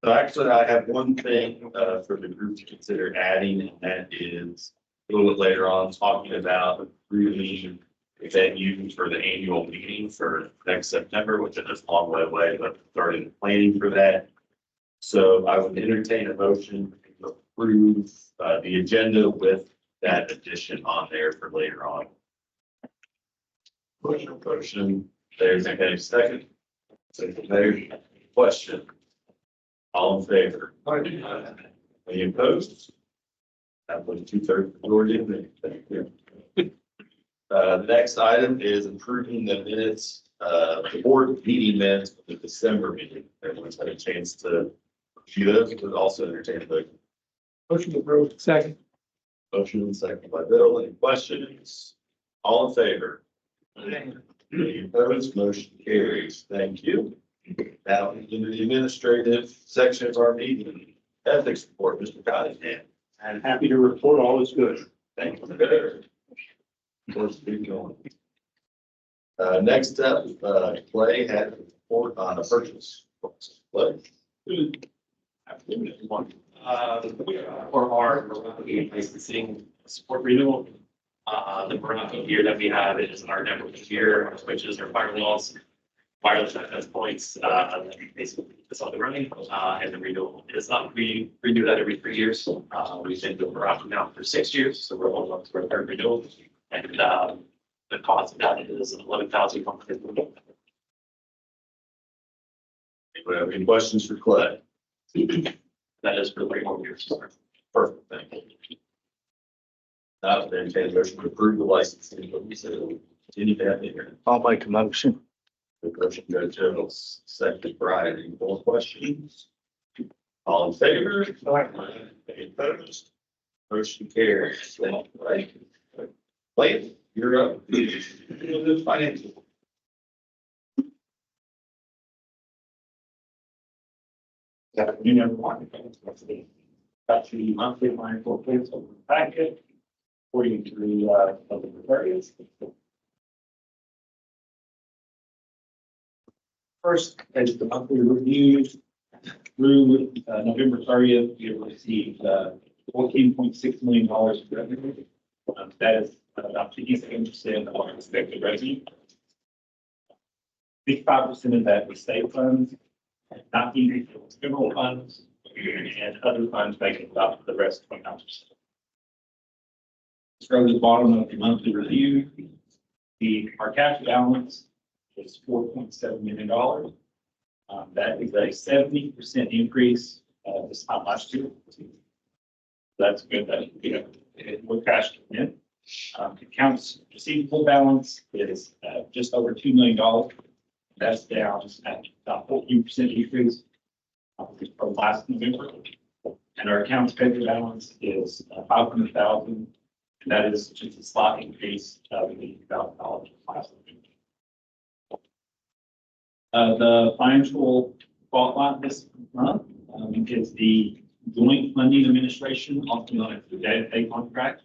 So actually, I have one thing for the group to consider adding, and that is a little bit later on, talking about approving a venue for the annual meeting for next September, which is a long way away, but starting planning for that. So I would entertain a motion to approve the agenda with that addition on there for later on. Motion, there's a second. Second there. Question. All in favor? Any opposed? That was 2/3 majority. Thank you. The next item is approving the minutes, the board meeting minutes for the December meeting. Everyone's had a chance to review those, but also entertain a vote. Motion approved. Second. Motion and second by Bill. Any questions? All in favor? Any opposed? Motion carries. Thank you. Now, into the administrative section of our meeting, ethics report, Mr. Cottingham. I'm happy to report all is good. Thank you. Let's keep going. Next up, Clay had a report on a purchase. Clay. For our licensing support renewal, the current gear that we have is our network gear, our switches, our firewalls, wireless access points, basically it's all the running, and the renewal is up. We renew that every 3 years. We've been doing it now for 6 years, so we're all up to our third renewal. And the cost of that is $11,000. Anybody have any questions for Clay? That is for 3 more years. Perfect, thank you. Now, then, take a motion to approve the licensing, but we said, continue that here. I'll make a motion. The motion goes to second Brian. Any more questions? All in favor? Any opposed? Motion carries. Thank you, right? Wait, you're up. Financial. Good afternoon, everyone. Got the monthly financial reports over the packet, according to the public areas. First, as the monthly reviews through November 30th, we have received $14.6 million of revenue. That is about 57% of our expected revenue. 65% of that was state funds, 19% was federal funds, and other funds making up the rest, 29%. Let's go to the bottom of the monthly review. Our cash balance is $4.7 million. That is a 70% increase this time last year. That's good. That we're cash in. Accounts receivable balance is just over $2 million. That's down at about 14% decrease from last November. And our accounts payable balance is $500,000. And that is just a slight increase of $80,000 last November. The financial spotlight this month is the Joint Funding Administration, also known as the JFA contract.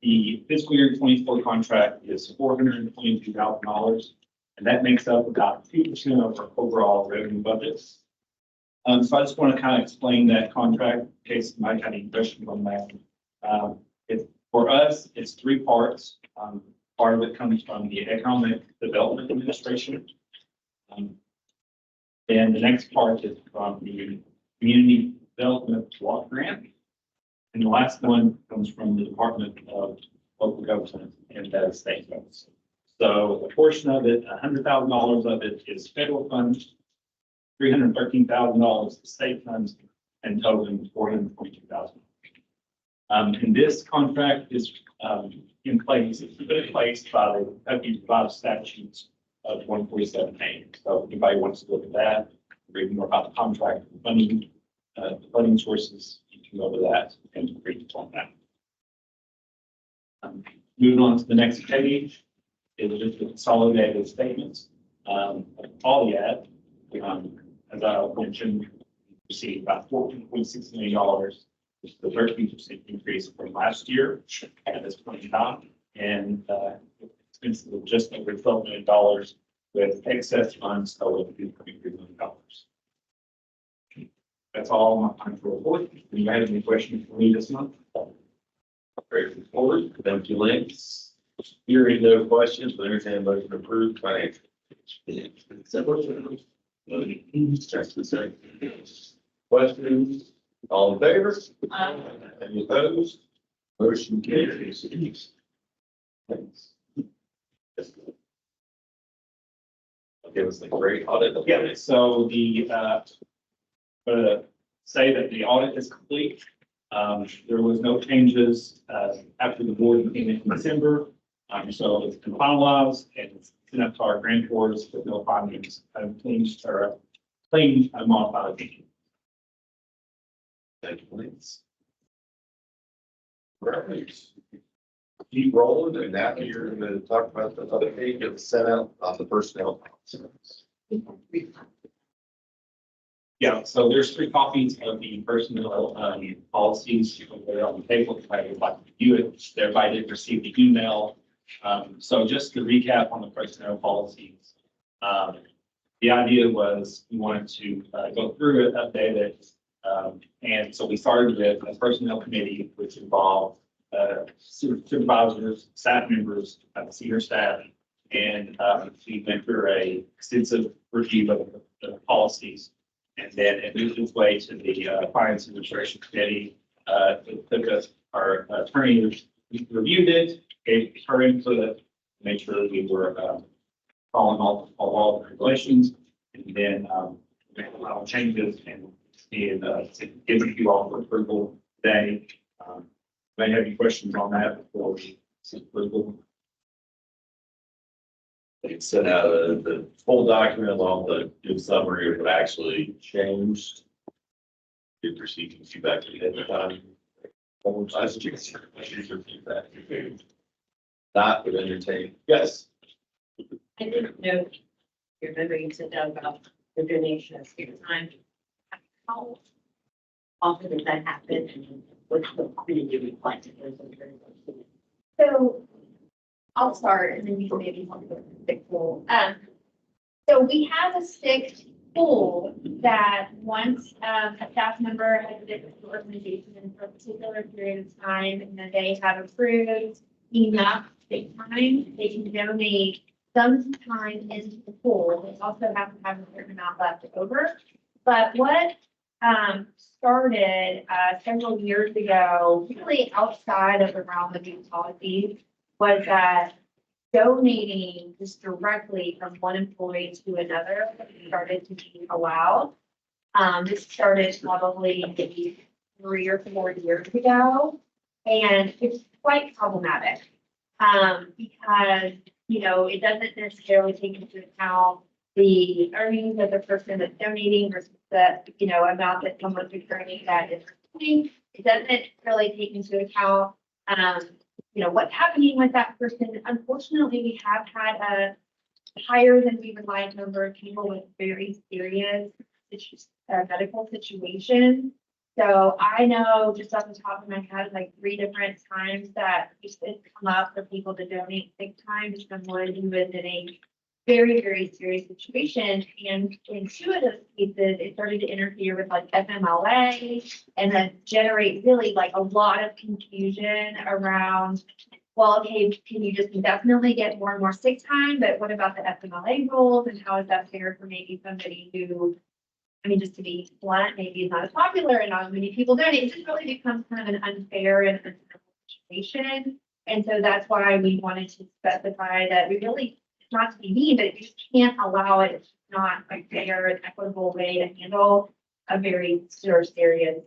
The fiscal year 24 contract is $422,000, and that makes up about 2% of our overall revenue budgets. So I just want to kind of explain that contract in case you might have any questions on that. For us, it's 3 parts. Part of it comes from the Economic Development Administration. And the next part is from the Community Development Block Grant. And the last one comes from the Department of Local Government and that is state funds. So a portion of it, $100,000 of it is federal funds, $313,000 is state funds, and totaling $422,000. And this contract is in place. It's put in place by the Kentucky Revised Statutes of 147A. So if anybody wants to look at that, read more about the contract, funding sources, you can go to that and read on that. Moving on to the next page is just the consolidated statements. Polyad, as I mentioned, received about $14.6 million. It's the 13% increase from last year at this point in time. And expenses of just over $12 million with excess funds totaling $2.3 million. That's all my time for report. Do you have any questions for me this month? Great report. Thank you, Lance. Hearing no questions, but entertain a motion to approve financial. Just a second. Questions? All in favor? Any opposed? Motion carries. Thanks. Give us the great audit. Yeah, so say that the audit is complete. There was no changes, after the board meeting in December. So it's been finalized and it's sent up to our grantors with no findings, changed or clean and modified opinion. Thank you, Lance. Right. Keep rolling, and now you're gonna talk about the other page that was sent out on the personnel. Yeah, so there's 3 copies of the personnel, policies over on the table, if I would like to review it. Everybody did receive the email. So just to recap on the personnel policies. The idea was we wanted to, go through it, update it. And so we started with a personnel committee, which involved, supervisors, staff members, senior staff. And, we went through a extensive review of the policies. And then it moved its way to the Finance Administration Committee. It took us, our attorney reviewed it, gave her input, made sure that we were following all the regulations. And then made a lot of changes and giving you all for approval today. May have any questions on that before we see approval? They sent out the full document along the good summary of what actually changed. Did receive some feedback at the time. Last year, feedback. Not would entertain. Yes. I didn't know, you remember you said that about the donation of student time. How often does that happen and what's the community reflected? So I'll start and then you can maybe help with the pool. So we have a fixed pool that once a staff member has been with the organization for a particular period of time and then they have approved enough sick time, they can donate some time into the pool. They also have to have a certain amount left over. But what started several years ago, really outside of the realm of these policies, was that donating just directly from one employee to another started to be allowed. This started probably maybe 3 or 4 years ago, and it's quite problematic because, you know, it doesn't necessarily take into account the earnings of the person that's donating versus the, you know, amount that someone's returning that is receiving. It doesn't really take into account, you know, what's happening with that person. Unfortunately, we have had a higher than we would like number of people with very serious medical situations. So I know just off the top of my head, like 3 different times that it's come up for people to donate sick time to someone who is in a very, very serious situation. And in 2 of those cases, it started to interfere with like FMLA and then generate really like a lot of confusion around, well, okay, can you just indefinitely get more and more sick time? But what about the FMLA rules and how is that fair for maybe somebody who, I mean, just to be blunt, maybe is not as popular and not as many people donate. It just really becomes kind of an unfair and unfair situation. And so that's why we wanted to specify that we really, not to be mean, but you just can't allow it. It's not a fair and equitable way to handle a very serious thing.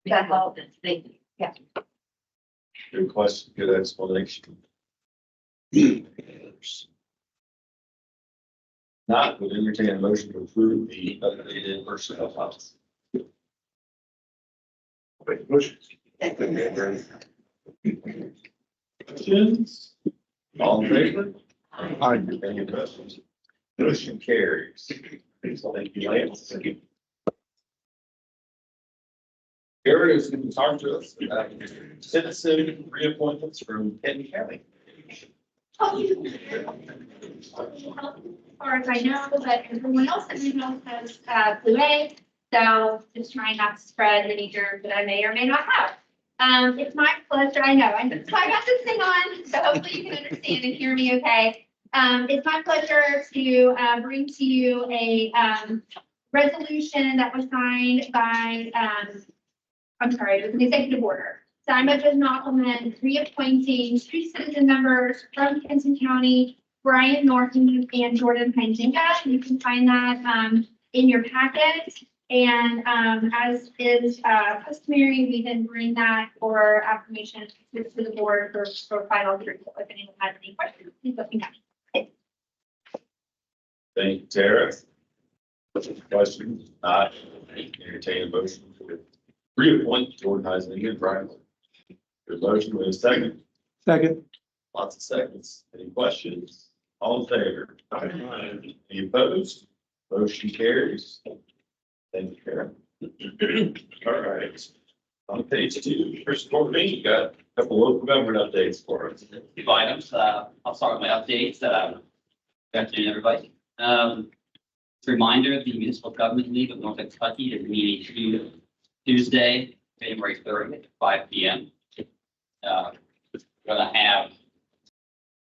That helps. Thank you. Yeah. Good question, good explanation. Not would entertain a motion to approve the updated personnel policy. Questions? All in favor? Any questions? Motion carries. Thank you, Lance. Gary is going to talk to us about citizen reappointments from Kenton County. As far as I know, but everyone else that we know has flu A, so just trying not to spread any germs that I may or may not have. It's my pleasure, I know, so I got this thing on, so hopefully you can understand and hear me okay. It's my pleasure to bring to you a resolution that was signed by, I'm sorry, it was an executive order. Signed by Judge Knopelman, reappointing 2 citizen members from Kenton County, Brian Norton and Jordan Heinzinga. You can find that in your packet. And as is customary, we then bring that for affirmation to the board for final approval. If anyone has any questions, please let me know. Thank you, Tara. Questions? Not entertain a motion to reappoint Jordan Heisman and Brian. Your motion with a second. Second. Lots of seconds. Any questions? All in favor? Aye. Any opposed? Motion carries. Thank you, Karen. All right. On page 2, Chris Courtney, you got a couple local government updates for us. Few items. I'll start with my updates. Good afternoon, everybody. Reminder, the Municipal Government League of North Kentucky is meeting Tuesday, January 3rd at 5 p.m. We're gonna have a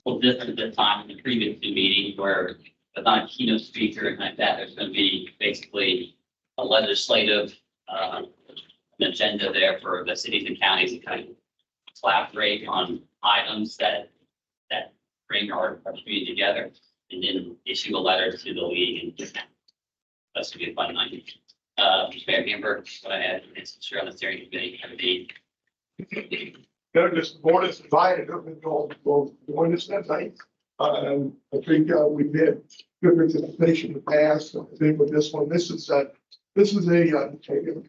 little different this time than the previous 2 meetings where there's not a keynote speaker and like that. There's gonna be basically a legislative an agenda there for the cities and counties to kind of collaborate on items that bring our community together, and then issue a letter to the league, and that's gonna be a fun night. Mayor Hamburg, what I had, it's sure on the steering committee, This board is invited, we'll join us that night. I think we've had good representation in the past. I think with this one, this is a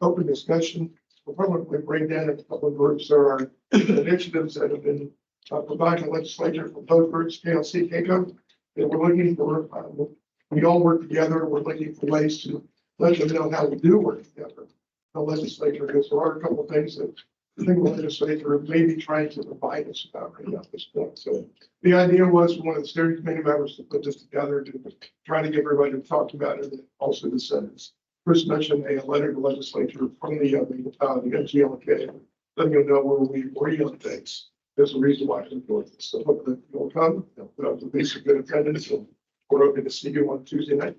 open discussion. We'll probably bring down a couple of groups. There are initiatives that have been provided to legislature from both groups, KLC, KCO. And we're looking for, we all work together. We're looking for ways to let them know how we do work together. The legislature, because there are a couple of things that I think the legislature may be trying to provide us about right at this point. So the idea was one of the steering committee members to put this together to try to get everybody to talk about it. And also the Senate. Chris mentioned a letter to legislature from the NKADD, letting you know where we agree on things. There's a reason why we're doing this. So hopefully you'll come. There'll be some good attendance. And we're hoping to see you on Tuesday night.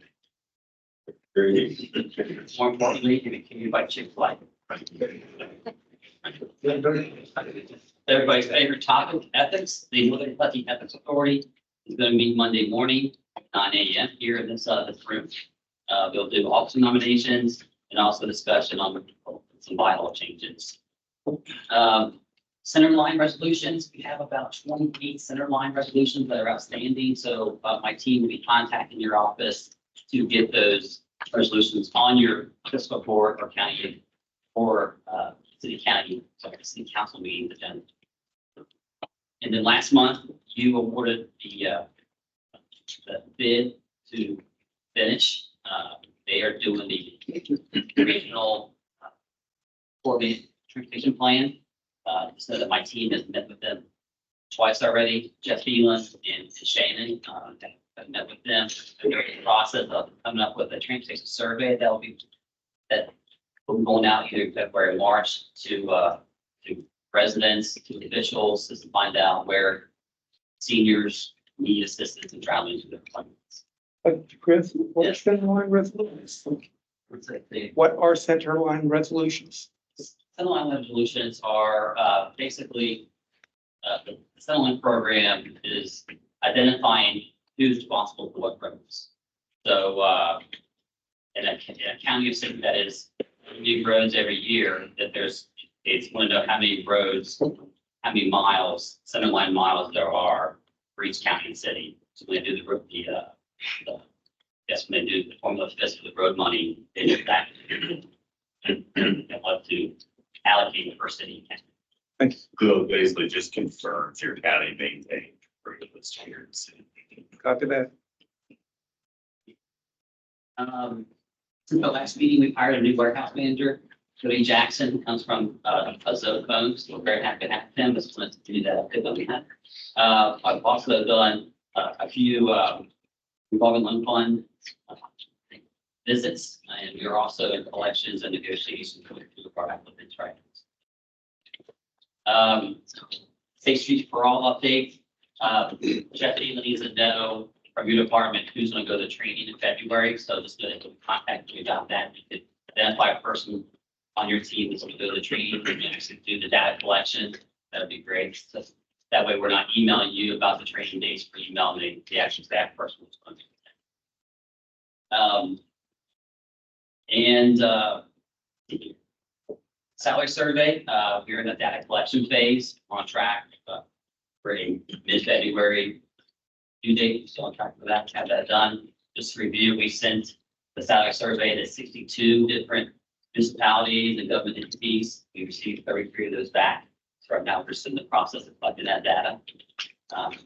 more importantly, to be community by Chick-fil-A. Everybody's favorite topic, ethics. The Northern Kentucky Ethics Authority is going to meet Monday morning, 9 a.m. here in this room. They'll do officer nominations and also discussion on some bylaw changes. Center line resolutions, we have about 28 center line resolutions that are outstanding. So my team will be contacting your office to get those resolutions on your fiscal board or county or city council meeting agenda. And then last month, you awarded the bid to finish. They are doing the regional coordinated transportation plan. So that my team has met with them twice already. Jeff Phelan and Shannon have met with them. They're in the process of coming up with a transportation survey that will be going out either February or March to residents, to officials, to find out where seniors need assistance in traveling to their appointments. Chris, what are Yes. center line resolutions? What's it, the What are center line resolutions? center line resolutions are basically the center line program is identifying who's responsible for what roads. So in a county of city that is new roads every year, that it's going to know how many roads, how many miles, center line miles there are for each county and city. So when they do when they do the formula for the road money, they do that. And what to allocate per city. So basically just confirms your county maintained regular standards. Copy that. Since the last meeting, we hired a new warehouse manager. Cody Jackson comes from, Zocone, so we're very happy to have him. Just wanted to do that. Good that we had. I've also done a few, revolving loan fund visits, and we're also in collections and negotiations with our applicants right now. Safe Streets for All update. Jeff Ely needs to know from your department who's going to go to training in February. So just going to contact you about that. You could identify a person on your team that's going to go to the training and actually do the data collection. That'd be great. So that way we're not emailing you about the training dates for emailing the actual staff person who's going to do that. Salary survey, we're in the data collection phase. We're on track for a mid-February due date. Still on track for that, have that done. Just to review, we sent the salary survey to 62 different municipalities and government entities. We received 33 of those back. So right now we're just in the process of collecting that data.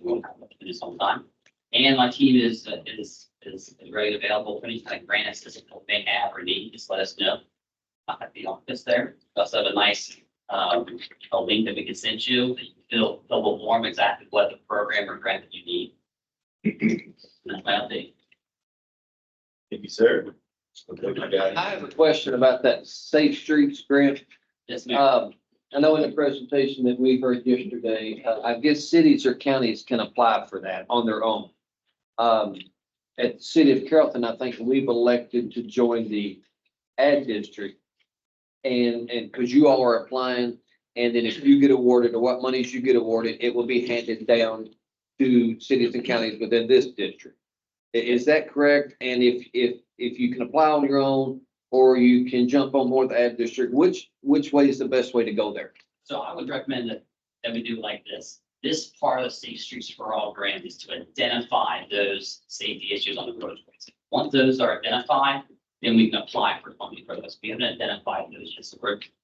We'll have to do some time. And my team is ready and available for any kind of grant assistance that we may have or need. Just let us know. At the office there. We also have a nice a link that we can send you. That you can fill the form exactly what the program or grant that you need. That's my update. Thank you, sir. Okay, my guy. I have a question about that Safe Streets grant. Yes, ma'am. I know in the presentation that we heard yesterday, I guess cities or counties can apply for that on their own. At the city of Carrollton, I think we've elected to join the NKADD district. And because you all are applying, and then if you get awarded or what monies you get awarded, it will be handed down to cities and counties within this district. Is that correct? And if you can apply on your own, or you can jump on board the NKADD district, which way is the best way to go there? So I would recommend that we do like this. This part of the Safe Streets for All grant is to identify those safety issues on the roadways. Once those are identified, then we can apply for funding for those. We haven't identified those yet.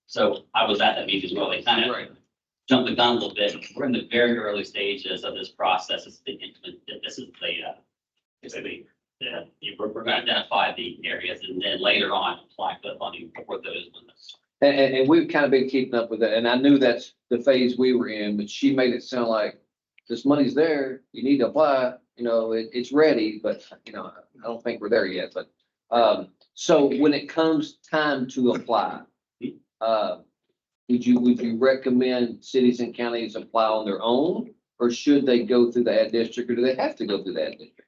So I was at that meeting as well. They kind of jumped the gun a little bit. We're in the very early stages of this process. We're going to identify the areas and then later on apply for the funding for those. And we've kind of been keeping up with it. And I knew that's the phase we were in, but she made it sound like this money's there. You need to apply, it's ready, but I don't think we're there yet, but so when it comes time to apply, would you recommend cities and counties apply on their own, or should they go through the NKADD district, or do they have to go through the NKADD district?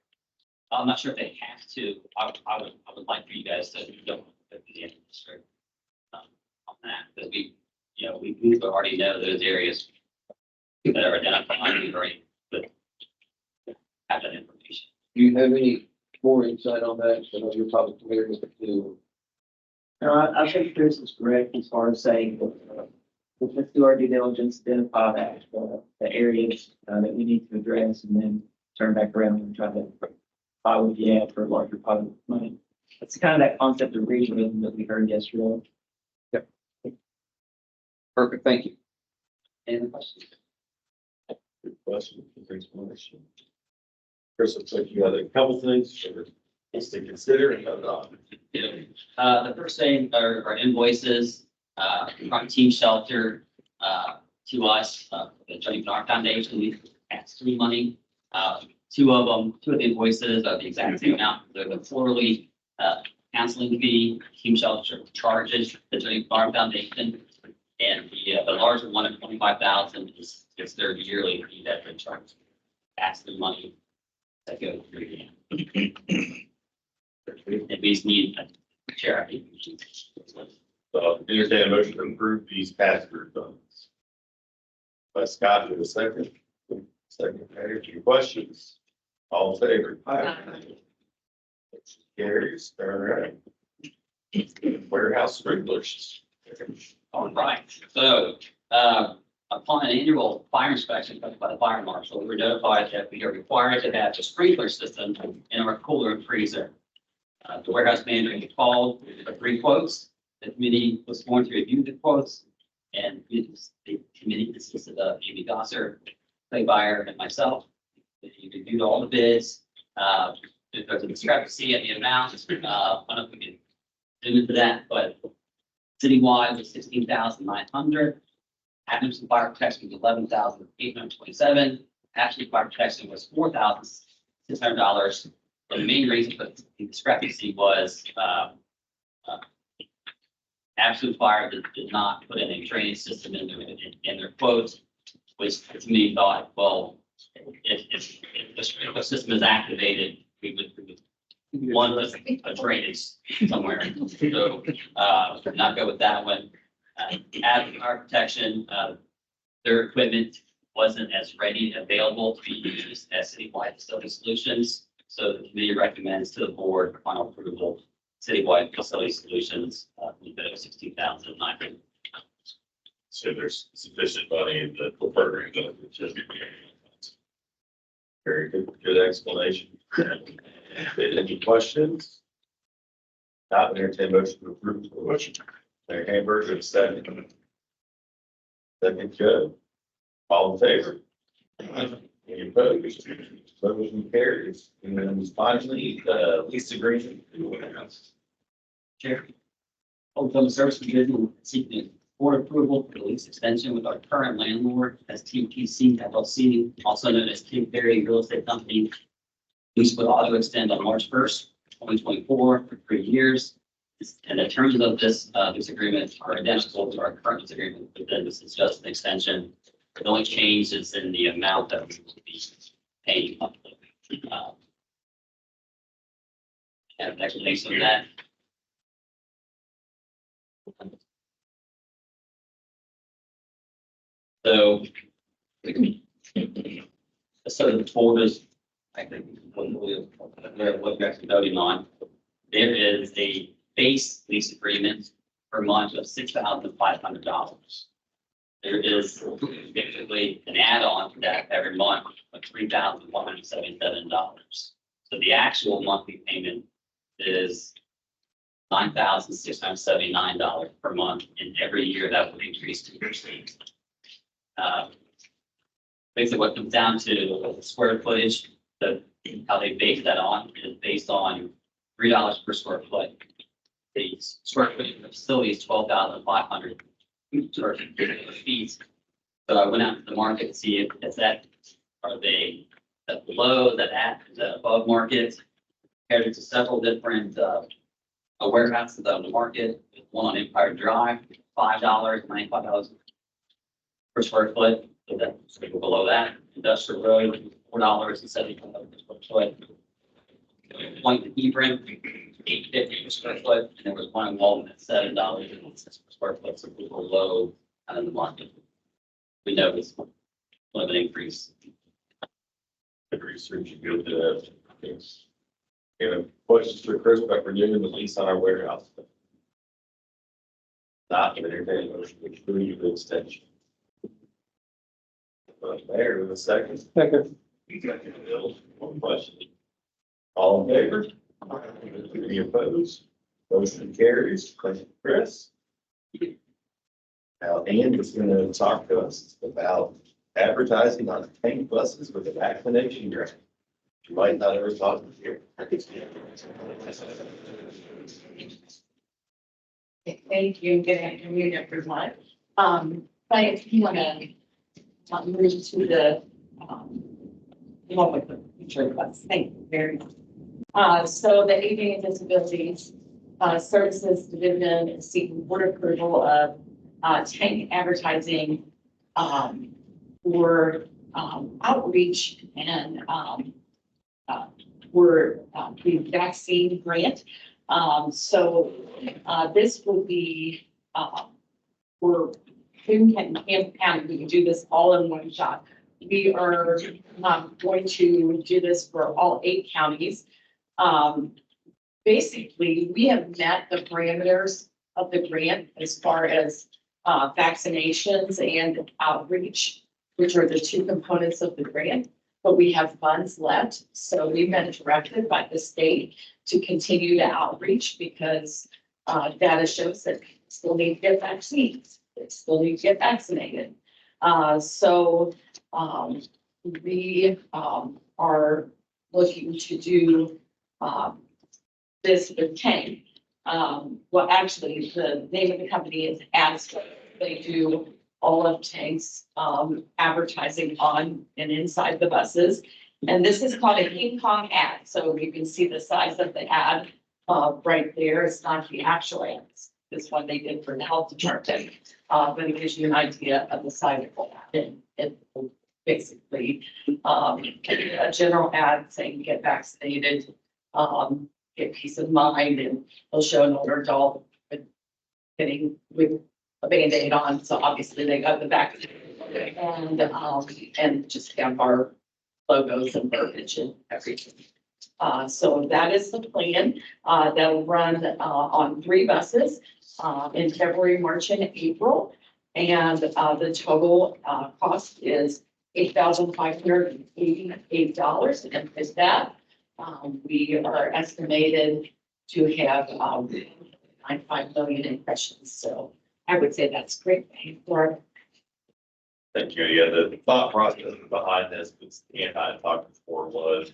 I'm not sure if they have to. I would like for you guys to go to the NKADD district on that, because we already know those areas that are identified. We already have that information. Do you have any more insight on that? I know you're probably familiar with it too. No, I think Chris is correct as far as saying, let's do our due diligence, identify the areas that we need to address, and then turn back around and try to buy what you have for a larger pot of money. It's kind of that concept of regionalism that we heard yesterday. Yep. Perfect, thank you. Any questions? Good question. Thanks for question. Chris, looks like you had a couple things for us to consider and vote on. The first thing are invoices, from Team Shelter, to us, the Johnny Bernard Foundation. We asked 3 money. Two of the invoices are the exact same amount. They're the quarterly counseling fee, Team Shelter charges the Johnny Bernard Foundation. And the larger one of 25,000 is their yearly fee that they charge. Ask the money that goes through the and we just need a chair. So entertain a motion to approve these pass-through funds. By Scott, to the second. Second, any questions? All in favor? Carries, all right. Warehouse sprinklers. All right, so, upon an annual fire inspection conducted by the fire marshal, we were notified that we are required to have a sprinkler system in our cooler and freezer. The warehouse manager called for 3 quotes. The committee was sworn to review the quotes, and the committee consisted of Amy Gosser, Clay Byer, and myself. He reviewed all the bids. If there's a discrepancy in the amount, I don't know if we can zoom into that, but Citywide was 16,900. Adams fire protection was 11,827. Actually, fire protection was $4,600. But the main reason for the discrepancy was, Absolute Fire did not put in a drainage system in their quotes, which to me thought, well, if the sprinkler system is activated, we would want a drainage somewhere. So, not go with that one. Add fire protection, their equipment wasn't as ready and available to be used as citywide facility solutions. So the committee recommends to the board final approval, citywide facility solutions, with the 16,900. So there's sufficient money in the program. Very good explanation. Any questions? Not entertain motion to approve the motion. Mayor Hamburger, second. Second, Joe. All in favor? Any opposed? Motion carries. And then finally, lease agreement. Chair. Oklahoma Service Division seeking board approval for the lease extension with our current landlord as TPC LLC, also known as King Perry Real Estate Company. Lease will auto extend on March 1st, 2024 for 3 years. And the terms of this agreement are identical to our current lease agreement, but then this is just an extension. The only change is in the amount that we will be paying monthly. Have an explanation of that. So the folders, I think, what you're actually voting on, there is a base lease agreement per month of $6,500. There is basically an add-on to that every month of $3,177. So the actual monthly payment is $9,679 per month, and every year that will increase 2%. Basically, what comes down to the square footage, how they base that on is based on $3 per square foot. The square footage of the facility is 12,500 feet. So I went out to the market to see if that are they below, that above market. Compared it to several different warehouses on the market. One on Empire Drive, $5, $95 per square foot. So that's below that. Industrial Road, $4.75 per square foot. One in Hebron, $8.50 per square foot, and there was one in Walden at $7 per square foot, so we were below kind of the market. We know it's a little bit increase. The research you go to that. Yes. Any questions for Chris about renewing the lease on our warehouse? Not entertaining motion to approve the extension. Mayor, with a second. Second. Bill, one question. All in favor? Any opposed? Motion carries. Thank you, Chris. Now, Ann is going to talk to us about advertising on tank buses with a vaccination grant. You might not ever thought of here. Thank you. Good afternoon, everyone. If you want to move to the one with the picture bus. Thank you very much. So the Aging and Disabilities Services Division is seeking board approval of tank advertising for outreach and for the vaccine grant. So this will be for Boone County. We can do this all in one shot. We are going to do this for all 8 counties. Basically, we have met the parameters of the grant as far as vaccinations and outreach, which are the 2 components of the grant, but we have funds left. So we've been directed by the state to continue to outreach because data shows that people still need to get vaccines. They still need to get vaccinated. So we are looking to do this with tank. Well, actually, the name of the company is Aspen. They do all of Tank's, advertising on and inside the buses. And this is called a King Kong ad. So you can see the size of the ad, right there. It's not the actual ad. This one they did for the health department. But it gives you an idea of the size of the ad. And it basically, a general ad saying get vaccinated, get peace of mind, and they'll show an older adult with getting with a Band-Aid on, so obviously they got the vaccine. And just have our logos and verbiage and everything. So that is the plan. That'll run, on 3 buses, in February, March, and April. And, the total, cost is $8,588. And with that, we are estimated to have, 9.5 million impressions. So I would say that's great for. Thank you. Yeah, the thought process behind this, was and I talked before, was,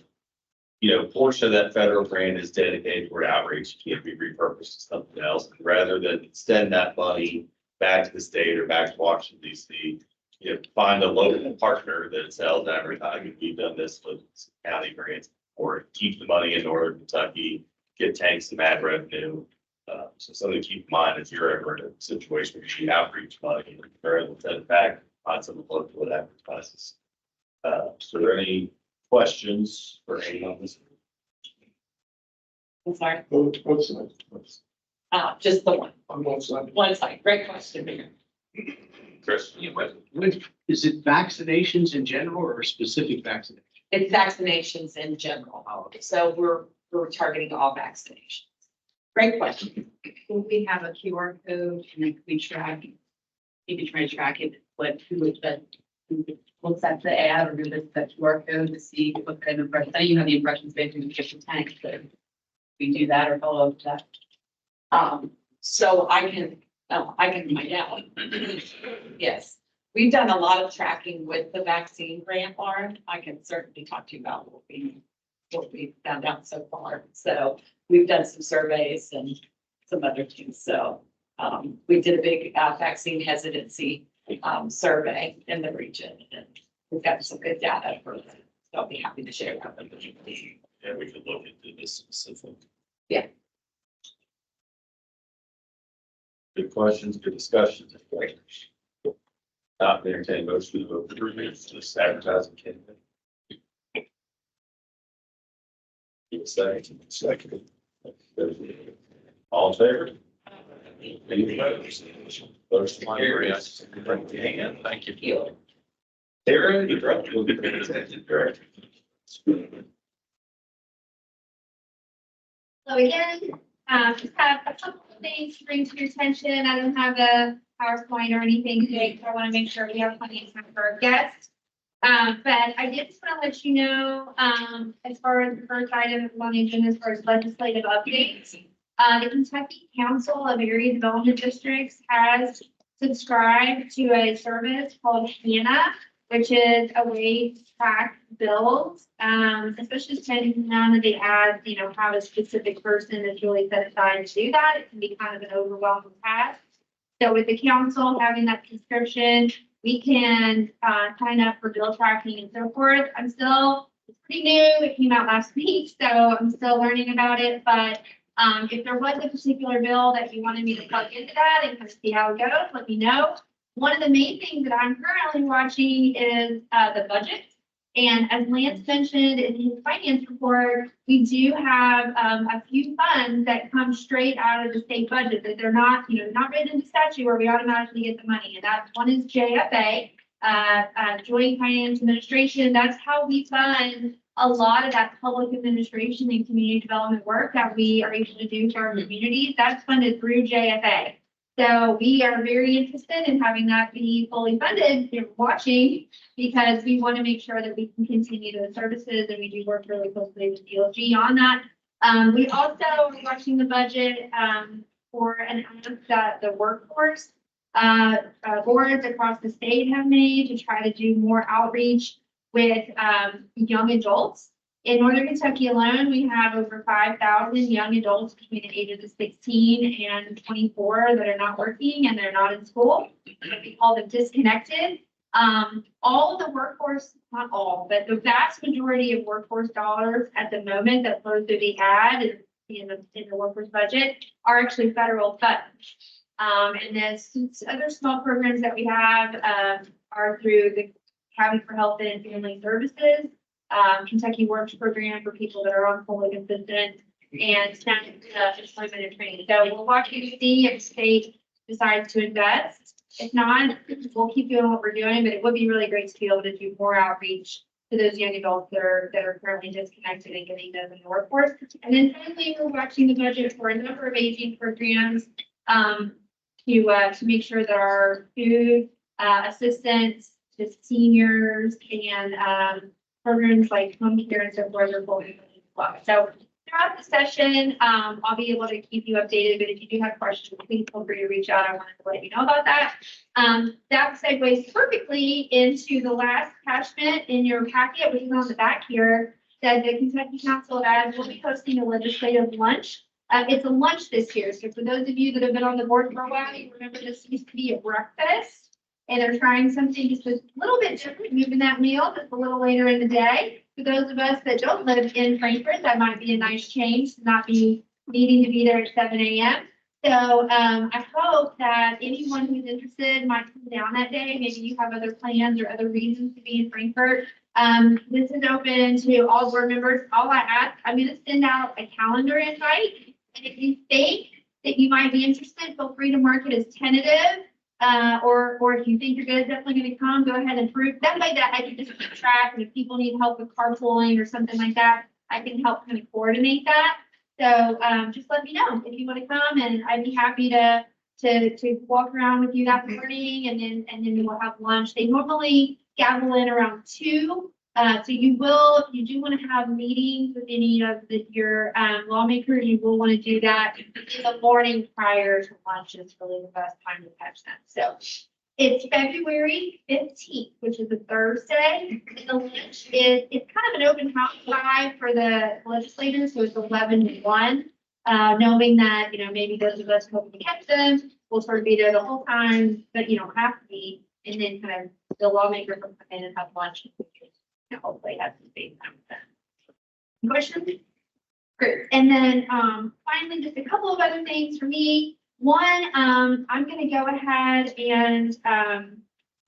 portion of that federal grant is dedicated toward outreach, it can't be repurposed to something else. And rather than send that money back to the state or back to Washington DC, find a local partner that sells advertising. We've done this with county grants, or keep the money in Northern Kentucky, get Tanks some ad revenue. So something to keep in mind if you're ever in a situation where you outreach money, or able to send it back, find some local that advertises. So are there any questions for any of this? I'm sorry, What's that? just the one, On one side. one side. Great question, Mayor. Chris? Is it vaccinations in general or specific vaccinations? It's vaccinations in general. So we're targeting all vaccinations. Great question. We have a QR code and then we track, you can try to track it, who looks at the ad or who looks at QR code to see what kind of impressions. I know you have the impressions based on the different tanks, but we do that or follow up that. So I can find out. Yes, we've done a lot of tracking with the vaccine grant, Lauren. I can certainly talk to you about what we found out so far. So we've done some surveys and some other things. So we did a big vaccine hesitancy survey in the region, and we've got some good data for that. So I'll be happy to share that with you. Yeah, we could look into this specific. Yeah. Good questions, good discussions. Not entertain motion to vote for this advertising campaign. Second. All in favor? Any opposed? Motion carries. Thank you. Tara, you're up. You'll be the executive director. So again, just have a couple of things to bring to your attention. I don't have a PowerPoint or anything today, so I want to make sure we have plenty of time for our guests. But I did just want to let you know, as far as the first item on the agenda, as far as legislative updates, the Kentucky Council of Area Development Districts has subscribed to a service called HANA, which is a way to track bills, especially depending on that they add, have a specific person that's really set aside to do that. It can be kind of an overwhelming task. So with the council having that subscription, we can sign up for bill tracking and so forth. It's pretty new. It came out last week, so I'm still learning about it. But if there was a particular bill that you wanted me to plug into that and kind of see how it goes, let me know. One of the main things that I'm currently watching is the budget. And as Lance mentioned in his finance report, we do have a few funds that come straight out of the state budget that they're not, not written into statute where we automatically get the money. And that one is JFA, Joint Finance Administration. That's how we fund a lot of that public administration and community development work that we are able to do for our communities. That's funded through JFA. So we are very interested in having that be fully funded, watching, because we want to make sure that we can continue those services, and we do work really closely with DLG on that. We also are watching the budget for an ask that the workforce boards across the state have made to try to do more outreach with young adults. In Northern Kentucky alone, we have over 5,000 young adults between the ages of 16 and 24 that are not working and they're not in school. We call them disconnected. All of the workforce, not all, but the vast majority of workforce dollars at the moment that flow through the ad in the workforce budget are actually federal funds. And then other small programs that we have are through the Academy for Health and Family Services, Kentucky Works program for people that are on fully consistent, and SNAP employment and training. So we'll watch you to see if the state decides to invest. If not, we'll keep doing what we're doing, but it would be really great to be able to do more outreach to those young adults that are currently disconnected and getting them in the workforce. And then finally, we're watching the budget for a number of aging programs to make sure that our food assistance to seniors and programs like home care and so forth are fully funded. So throughout the session, I'll be able to keep you updated, but if you do have questions, please feel free to reach out. I wanted to let you know about that. That segues perfectly into the last attachment in your packet, which is on the back here, that the Kentucky Council of Ed will be hosting a legislative lunch. It's a lunch this year. So for those of you that have been on the board for a while, you remember this used to be a breakfast. And they're trying something just a little bit different, moving that meal just a little later in the day. For those of us that don't live in Frankfort, that might be a nice change to not be needing to be there at 7 a.m. So I hope that anyone who's interested might come down that day. Maybe you have other plans or other reasons to be in Frankfort. This is open to all board members. All I ask, I'm going to send out a calendar invite. And if you think that you might be interested, feel free to mark it as tentative. Or if you think you're definitely going to come, go ahead and prove. That way that I can just keep track, and if people need help with carpooling or something like that, I can help kind of coordinate that. So just let me know if you want to come, and I'd be happy to walk around with you that morning, and then we'll have lunch. They normally gavel in around 2. So you will, if you do want to have meetings with any of your lawmakers, you will want to do that in the morning prior to lunch. Is really the best time to catch them. So it's February 15th, which is a Thursday. And the lunch it's kind of an open house vibe for the legislators. So it's 11 to 1, knowing that, maybe those of us hoping to catch them will sort of be there the whole time, but you don't have to be. And then kind of the lawmakers will come in and have lunch. Hopefully have some space time with them. Questions? Great. And then finally, just a couple of other things for me. One, I'm going to go ahead and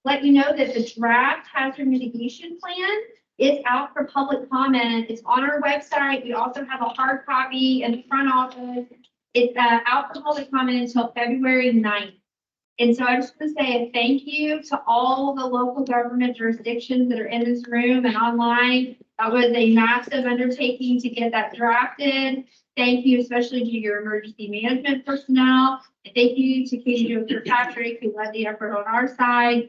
let you know that the draft hazard mitigation plan is out for public comment. It's on our website. We also have a hard copy in the front office. It's out for public comment until February 9th. And so I just want to say a thank you to all the local government jurisdictions that are in this room and online. That was a massive undertaking to get that drafted. Thank you, especially to your emergency management personnel. And thank you to Katie Jo Kirkpatrick, who led the effort on our side.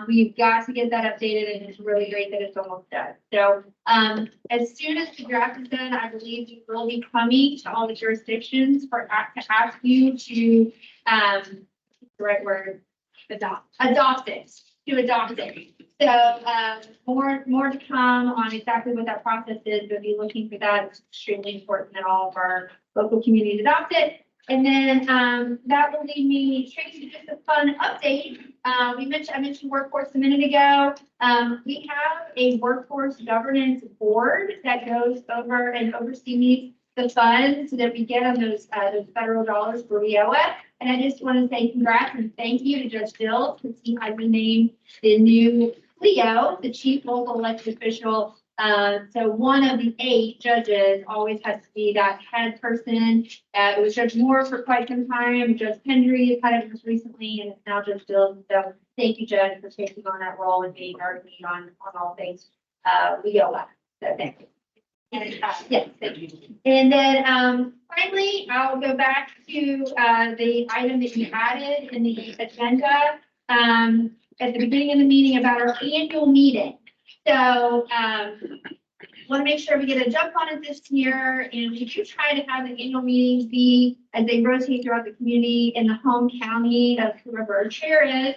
We've got to get that updated, and it's really great that it's almost done. So as soon as the draft is done, I believe we will be coming to all the jurisdictions to ask you to the right word, adopt it. So more to come on exactly what that process is, but be looking for that. It's extremely important that all of our local communities adopt it. And then that will lead me straight to just a fun update. I mentioned workforce a minute ago. We have a workforce governance board that goes over and oversees the funds that we get on those federal dollars for WIOA. And I just want to say congrats and thank you to Judge Dill, because he has been named the new CLEO, the Chief Local Elected Official. So one of the 8 judges always has to be that head person. It was Judge Moore for quite some time. Judge Pendry has had it just recently, and it's now Judge Dill. So thank you, Judge, for taking on that role and being our lead on all things WIOA. So thank you. And, yes, thank you. And then finally, I'll go back to the item that you added in the agenda at the beginning of the meeting about our annual meeting. So want to make sure we get a jump on it this year, and we do try to have the annual meetings be as they rotate throughout the community in the home county of whoever our chair is.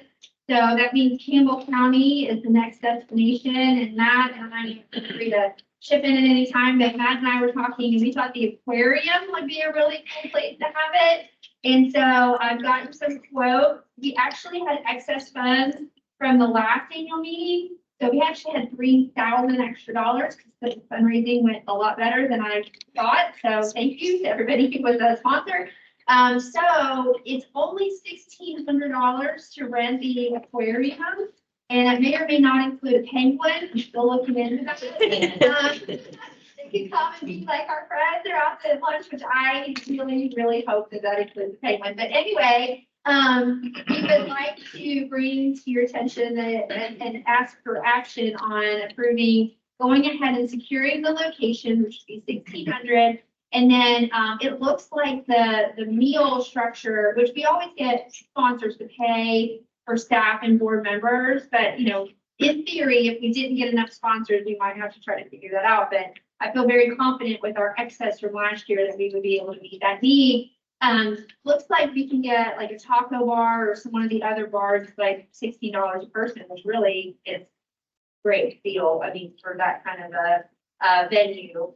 So that means Campbell County is the next destination and that, and I'm free to ship in at any time. But Matt and I were talking and we thought the aquarium would be a really cool place to have it. And so I've gotten some quotes. We actually had excess funds from the last annual meeting. So we actually had $3,000 extra because the fundraising went a lot better than I thought. So thank you to everybody who was a sponsor. So it's only $1,600 to rent the aquarium. And it may or may not include a penguin. I'm still looking into that. They can come and be like our friends. They're out at lunch, which I really, really hope that includes a penguin. But anyway, we would like to bring to your attention and ask for action on approving, going ahead and securing the location, which would be $1,600. And then it looks like the meal structure, which we always get sponsors to pay for staff and board members, but in theory, if we didn't get enough sponsors, we might have to try to figure that out. But I feel very confident with our excess from last year that we would be able to meet that need. Looks like we can get like a taco bar or some one of the other bars, like $16 a person, which really is great deal. I mean, for that kind of a venue.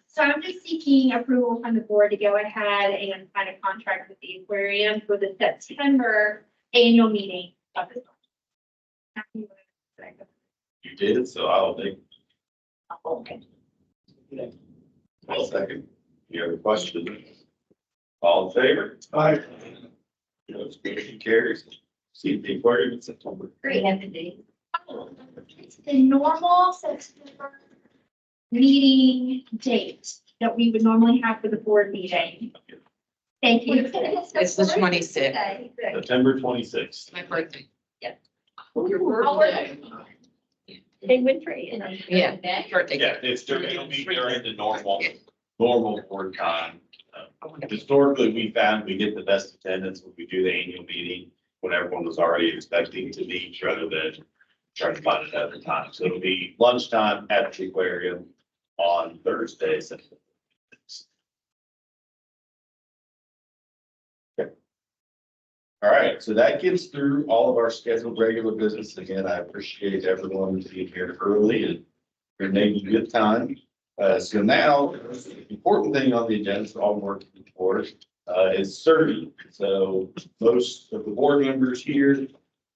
So I'm just seeking approval from the board to go ahead and sign a contract with the aquarium for the September annual meeting of this. You did, so I'll take. Okay. I'll second. You have a question? All in favor? Aye. Motion carries. See the aquarium in September. Great. It's the normal September meeting date that we would normally have for the board meeting. Thank you. It's the 26th. September 26th. My birthday. Your birthday. Penguin tree. Yeah. Birthday. Yeah, it'll be during the normal board time. Historically, we found we get the best attendance when we do the annual meeting, when everyone was already expecting to meet rather than trying to find another time. So it'll be lunchtime at the aquarium on Thursday, September 6th. Okay. All right, so that gets through all of our scheduled regular business. Again, I appreciate everyone being here early and making good time. So now, the important thing on the agenda for all working towards is serving. So most of the board members here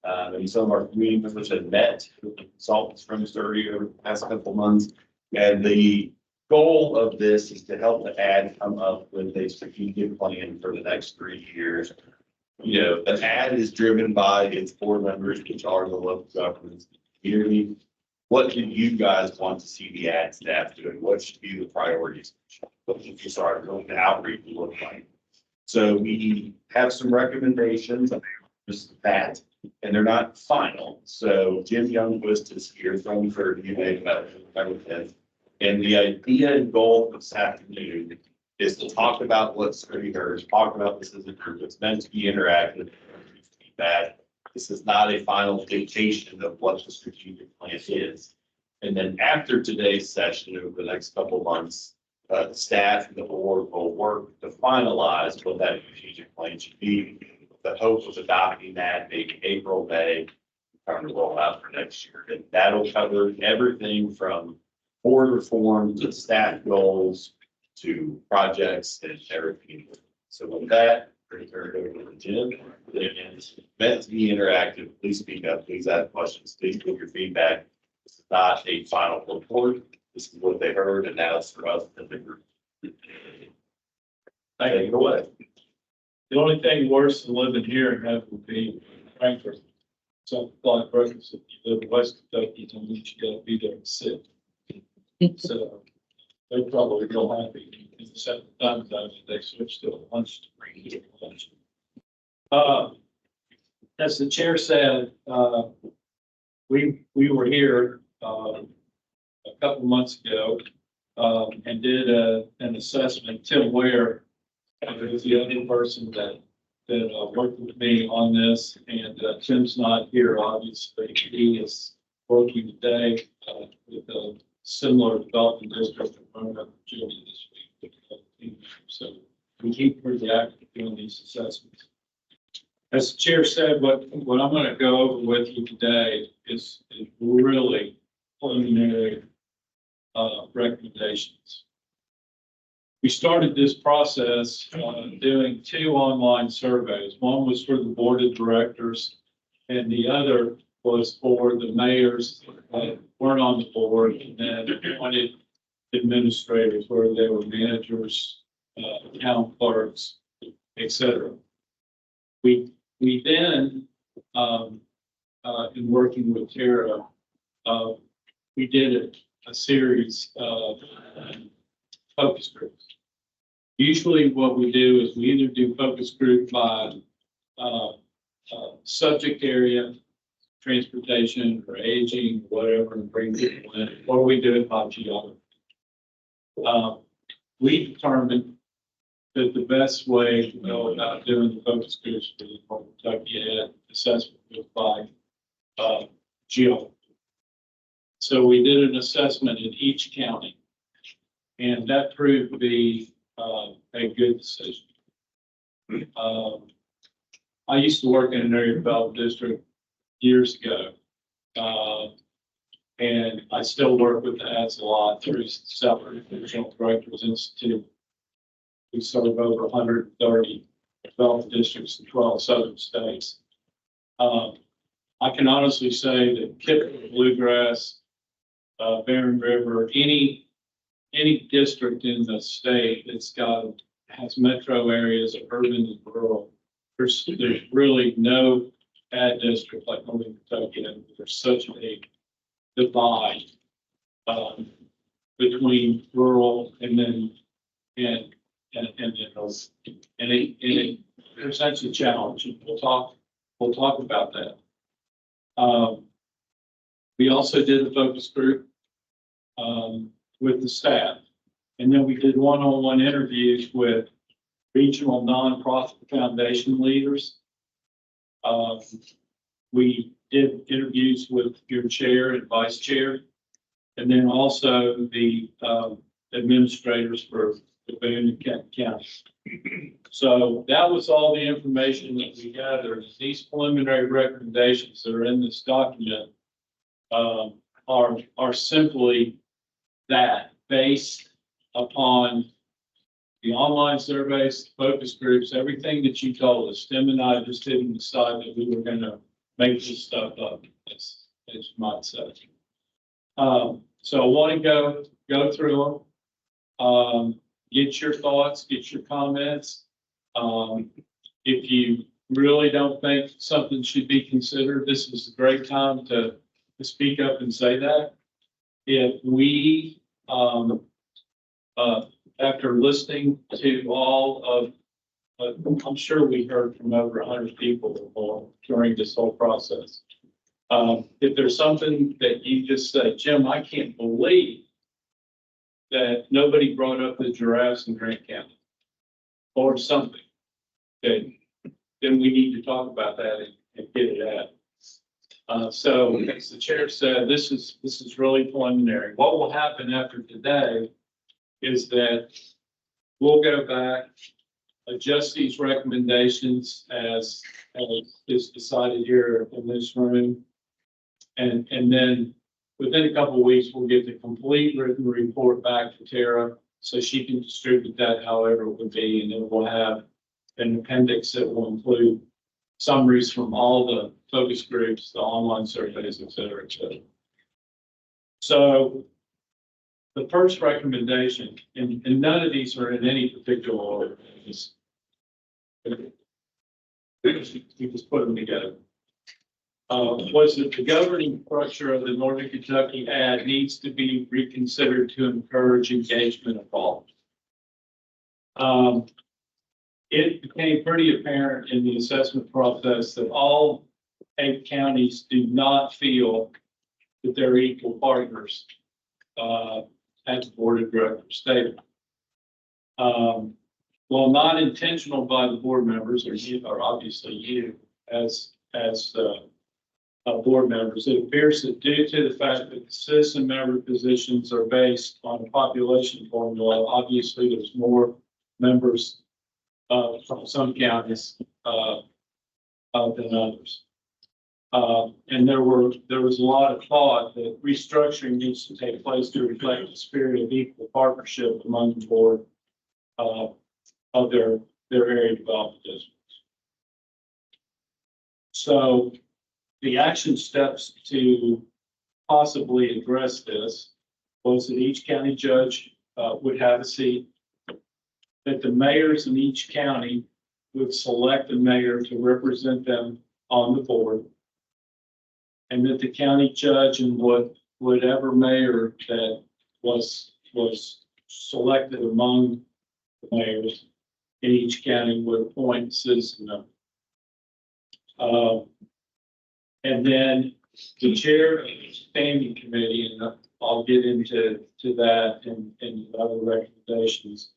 and some of our community members have met with the consultants from Surrey over the past couple of months. And the goal of this is to help the NKADD come up with a strategic plan for the next 3 years. The NKADD is driven by its board members, which are the local governments in the community. What do you guys want to see the NKADD staff doing? What should be the priorities? What should you start going to outreach look like? So we have some recommendations, just that, and they're not final. So Jim Youngquist is here from everything. And the idea and goal of this afternoon is to talk about what's already heard, talk about this as a group. It's meant to be interactive, feedback. This is not a final dictation of what the strategic plan is. And then after today's session, over the next couple of months, the staff and the board will work to finalize what that strategic plan should be. The hope of adopting that maybe April, May, trying to roll out for next year. And that'll cover everything from board reform to staff goals to projects and everything. So with that, we're going to turn it over to Jim. Again, it's meant to be interactive. Please speak up. Please ask questions. Please give your feedback. This is not a final report. This is what they heard, and now it's for us as a group. Take it away. The only thing worse than living here and having to be Frankfurt, something like breakfast, if you live in West Kentucky, then you gotta be there and sit. So they're probably real happy in the 7 times that they switched to lunch to bring here lunch. As the chair said, we were here a couple months ago and did an assessment. Tim Ware is the other person that worked with me on this, and Tim's not here, obviously. He is working today with a similar development district in Roanoke, Virginia this week. So we keep pretty active doing these assessments. As the chair said, what I'm gonna go over with you today is really preliminary, recommendations. We started this process, doing 2 online surveys. One was for the board of directors, and the other was for the mayors that weren't on the board and then appointed administrators, whether they were managers, town clerks, et cetera. We then, in working with Tara, we did a series of focus groups. Usually what we do is we either do focus group by subject area, transportation or aging, whatever, and bring people in, or we do it by geography. We determined that the best way to go about doing the focus groups for the North Kentucky Ed assessment was by geography. So we did an assessment in each county, and that proved to be a good decision. I used to work in an area development district years ago, and I still work with the ADS a lot through South Regional Directors Institute. We serve over 130 development districts in 12 southern states. I can honestly say that Kipling, Bluegrass, Barren River, any district in the state that's has metro areas, urban and rural, there's really no bad district like Northern Kentucky. There's such a divide between rural and then those, and it presents a challenge. We'll talk about that. We also did a focus group with the staff, and then we did one-on-one interviews with regional nonprofit foundation leaders. We did interviews with your chair and vice chair, and then also the administrators for the Boone and Kenton County. So that was all the information that we gathered. These preliminary recommendations that are in this document are simply that, based upon the online surveys, focus groups, everything that you told us. Tim and I just didn't decide that we were gonna make this stuff up, as you might say. So I want to go through them, get your thoughts, get your comments. If you really don't think something should be considered, this is a great time to speak up and say that. If we, after listening to all of, I'm sure we heard from over 100 people during this whole process. If there's something that you just say, Jim, I can't believe that nobody brought up the giraffes in Grant County or something, okay, then we need to talk about that and get it out. So as the chair said, this is really preliminary. What will happen after today is that we'll go back, adjust these recommendations as is decided here in this room. And then within a couple of weeks, we'll get the complete written report back to Tara so she can distribute that however it would be. And then we'll have an appendix that will include summaries from all the focus groups, the online surveys, et cetera, et cetera. So the first recommendation, and none of these are in any particular order, we just put them together. Was that the governing structure of the Northern Kentucky AD needs to be reconsidered to encourage engagement of all. It became pretty apparent in the assessment process that all 8 counties do not feel that they're equal partners at the board of directors stated. While not intentional by the board members, or obviously you as board members, it appears that due to the fact that the citizen member positions are based on a population formula, obviously there's more members from some counties than others. And there was a lot of thought that restructuring needs to take place to reflect the spirit of equal partnership among the board of their area development districts. So the action steps to possibly address this was that each county judge would have a seat, that the mayors in each county would select a mayor to represent them on the board, and that the county judge and whatever mayor that was selected among the mayors in each county would appoint a citizen member. And then the chair of the standing committee, and I'll get into that and other recommendations,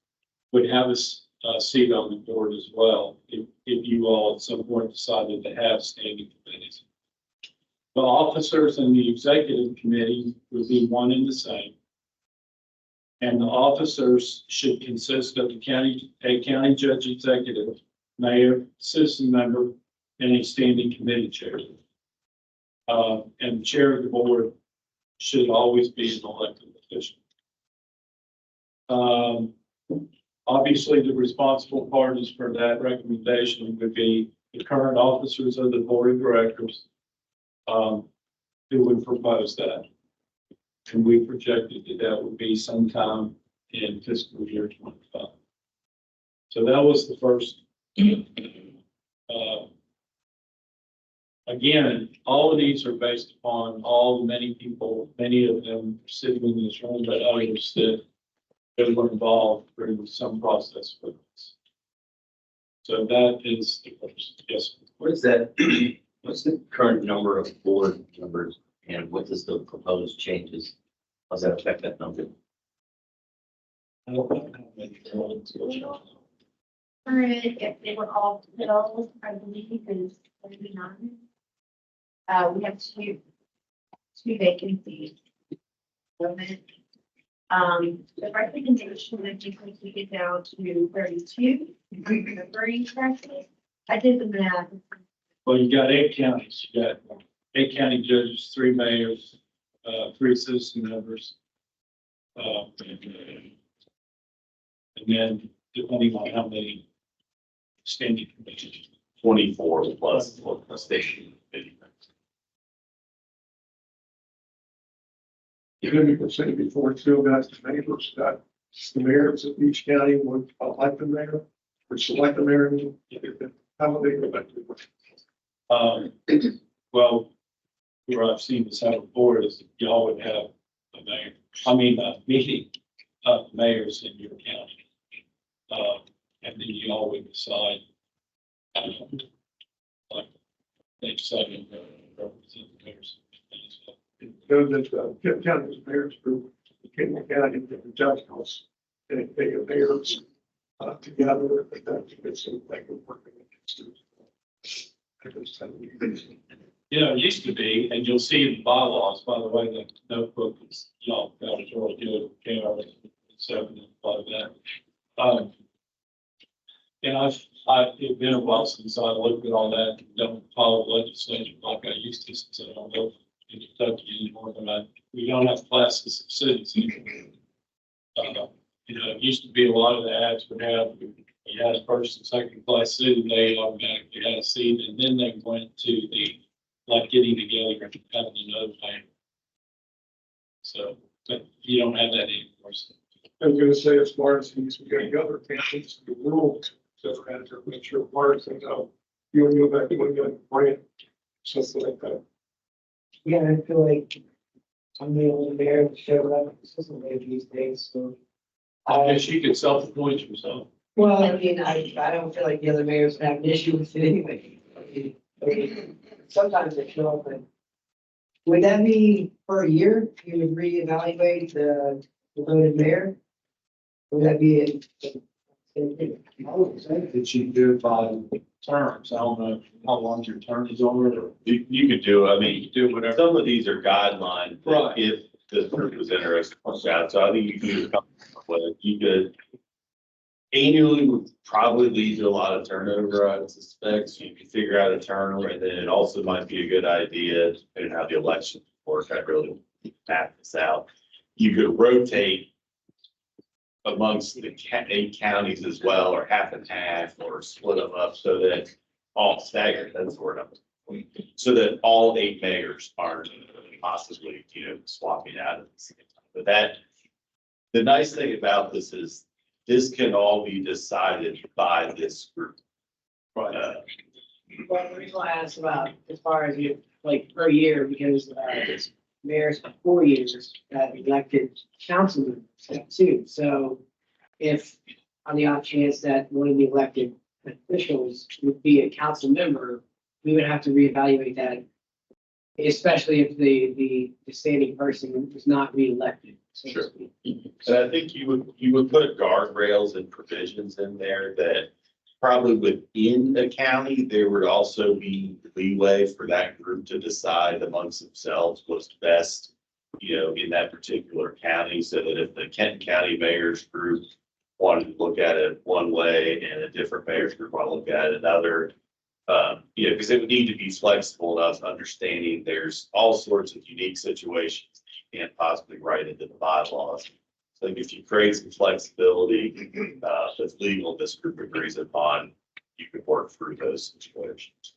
would have a seat on the board as well, if you all at some point decided to have standing committees. The officers in the executive committee would be one and the same. And the officers should consist of a county judge executive, mayor, citizen member, and a standing committee chair. And the chair of the board should always be an elected official. Obviously, the responsible parties for that recommendation would be the current officers of the board of directors, who would propose that. And we projected that would be sometime in fiscal year 25. So that was the first. Again, all of these are based upon all the many people, many of them sitting in this room, but others that were involved through some process with us. So that is the first. Yes. What is that? What's the current number of board members and what does the proposed changes? How does that affect that number? If they were all filled, I believe is 39. We have two vacancies. The recommendation that you can take it down to 32, remembering correctly. I did the math. Well, you got 8 counties. You got 8 county judges, 3 mayors, 3 citizen members. And then depending on how many standing committees. 24 plus a station committee. You could say before too, that's the neighbors, that the mayors of each county would elect the mayor, or select the mayor. How would they elect it? Well, where I've seen this happen before is y'all would have a mayor, a meeting of mayors in your county. And then you all would decide. Like, they decide to represent the mayors. Those that county mayors group, the county, the judges, and they are mayors together, and that's like we're working against it. It used to be, and you'll see in the bylaws, by the way, the notebook is, y'all got it really good, KR7 and all of that. And it's been a while since I looked at all that, and don't follow legislation like I used to, since I don't know in Kentucky anymore, but we don't have classes of cities anymore. It used to be a lot of the ads would have, you had a first and second class city, they automatically had a seat, and then they went to the, like, getting together and having another thing. So, but you don't have that anymore. So. I was gonna say, as far as these, we got other counties, the rules, so we're gonna make sure parts and you want to go back to one young brand, something like that. Yeah, I feel like I'm the only mayor that showed up, assistant mayor these days, so. I guess you could self-appoint yourself. Well, I mean, I don't feel like the other mayors have an issue with it anyway. Sometimes they show up and. Would that be for a year? You would reevaluate the voted mayor? Would that be it? I would think that you do it by terms. I don't know how long your term is over. Or You could do, you do whatever. some of these are guidelines. that Right. If the group was interested in that, so I think you could come up with, you could. annually would probably lead to a lot of turnover, I would suspect. So you can figure out a term, and then it also might be a good idea, depending on how the election work, I really map this out. You could rotate amongst the 8 counties as well, or half and half, or split them up so that all staggered, that's where I'm. So that all 8 mayors aren't possibly, swapping out at the same time. But the nice thing about this is this can all be decided by this group. Well, the reason I asked about as far as you, like per year, because mayors for 4 years that elected council members too. So if on the off chance that one of the elected officials would be a council member, we would have to reevaluate that. Especially if the standing person is not reelected. So to Sure. speak. And I think you would put guardrails and provisions in there that probably within a county, there would also be leeway for that group to decide amongst themselves what's best, in that particular county, so that if the Kenton County Mayor's Group wanted to look at it one way and a different mayor's group want to look at it another, because it would need to be flexible enough, understanding there's all sorts of unique situations you can't possibly write into the bylaws. So if you create some flexibility, that's legal, this group agrees upon, you could work through those situations.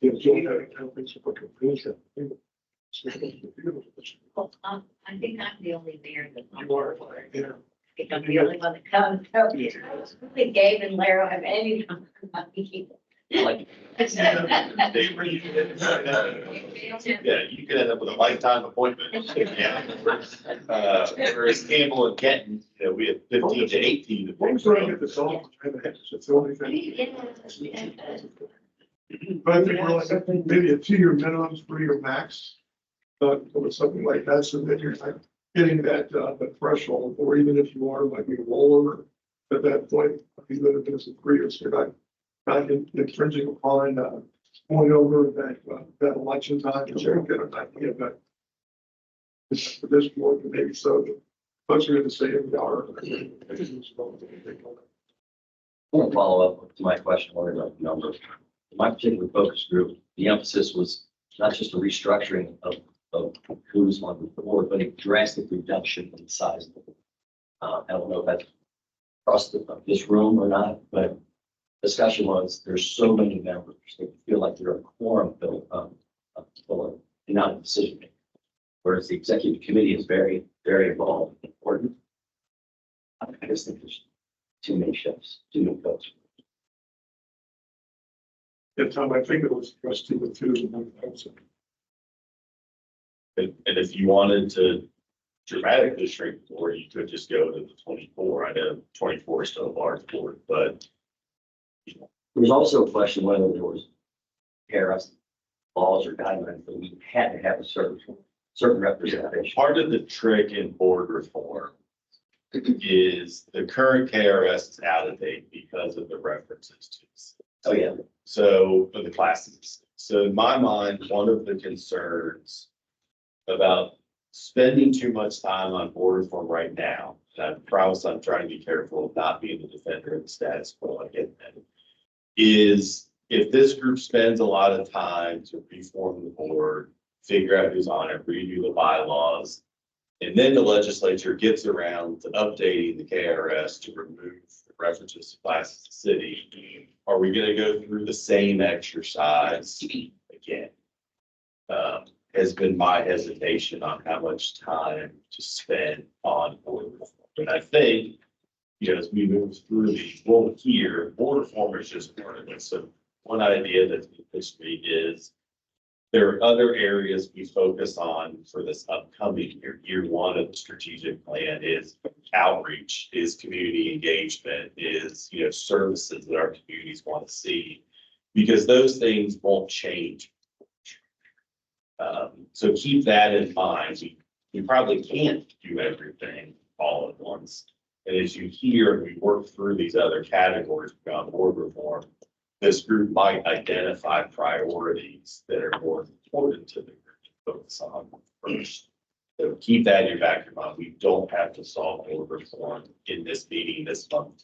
Well, I think I'm the only mayor that. You are, yeah. I think I'm the only one that comes. So, really, Gabe and Larry have any. Like, They bring you in, yeah, you could end up with a lifetime appointment. Yeah. Whereas Campbell and Kenton, we had 15 to 18. to What was pick wrong from. with the song? That's the only thing. But I think we're like maybe a 2-year minimum, 3-year max. Or something like that, so that you're not getting that, the threshold, or even if you are like a rollover at that point, even if it's a 3 years, you're not infringing upon, going over that election time, which you're gonna not get that. For this point, maybe so, folks are gonna say we are. I want to follow up to my question on the number. In my particular focus group, the emphasis was not just a restructuring of who's on the board, but a drastic reduction in the size of the board. I don't know if that's across this room or not, but discussion was there's so many members, they feel like they're a quorum built for and not a decision maker. Whereas the executive committee is very, very involved and important. I just think there's too many chefs, too many folks. At time, I think it was just 2 and 2. And if you wanted to dramatically shrink the board, you could just go to the 24. I know 24 is still a large board, but. There's also a question whether there was KRS laws or guidelines that we had to have a certain representation. Part of the trick in board reform is the current KRS is out of date because of the references to this. Oh, yeah. So for the classes, so in my mind, one of the concerns about spending too much time on board reform right now, and I promise I'm trying to be careful of not being the defender of the status quo, I get that, is if this group spends a lot of time to reform the board, figure out who's on it, redo the bylaws, and then the legislature gets around to updating the KRS to remove the references to classes of city, are we gonna go through the same exercise again? Has been my hesitation on how much time to spend on board reform. And I think, as we move through these, well, here, board reform is just part of it. So one idea that's pitched me is there are other areas we focus on for this upcoming year. Year 1 of the strategic plan is outreach, is community engagement, is, services that our communities want to see, because those things won't change. So keep that in mind. We probably can't do everything all at once. And as you hear, we work through these other categories around board reform, this group might identify priorities that are more important to the group to focus on first. So keep that in your back of your mind. We don't have to solve board reform in this meeting, this month.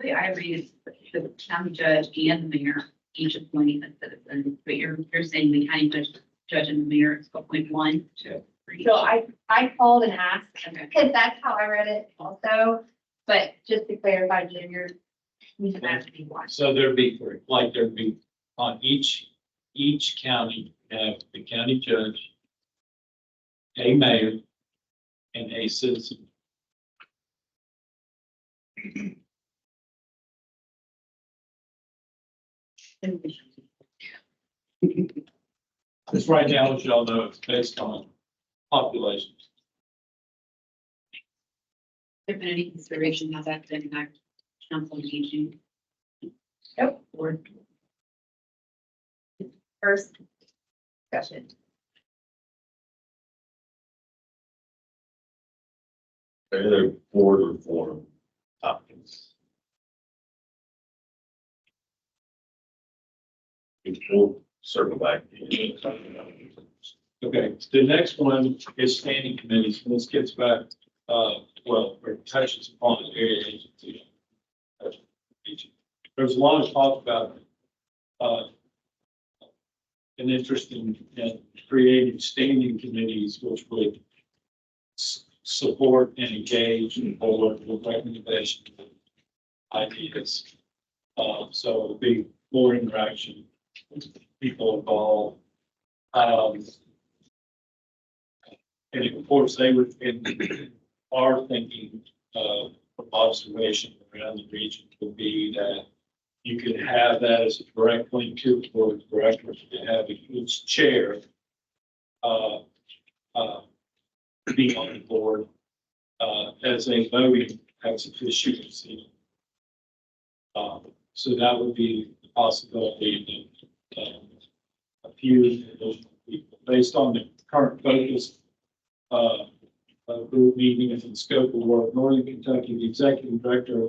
I read the county judge and the mayor each appointing a citizen, but you're saying the county judge and the mayor is appoint one, two, three. So I called and asked, Okay. because that's how I read it also, but just to clarify, Junior, you just have to be one. So there'd be, like, there'd be on each county, have the county judge, a mayor, and a citizen. Because right now, as y'all know, it's based on population. There been any consideration how that could impact council engaging? Nope. Or First discussion. Any other board reform topics? We'll circle back. Okay, the next one is standing committees, and this gets back, well, or touches upon the area agency. There's a lot of talk about, an interest in creating standing committees which would support and engage in board with recommendations, ideas. So it'll be more interaction, people involved. And of course, they would, in our thinking, from observation around the region would be that you could have that as a direct link to the board of directors, to have each chair be on the board as a voting ex officio seat. So that would be the possibility of a few additional people based on the current focus group meetings and scope of work. Northern Kentucky, the executive director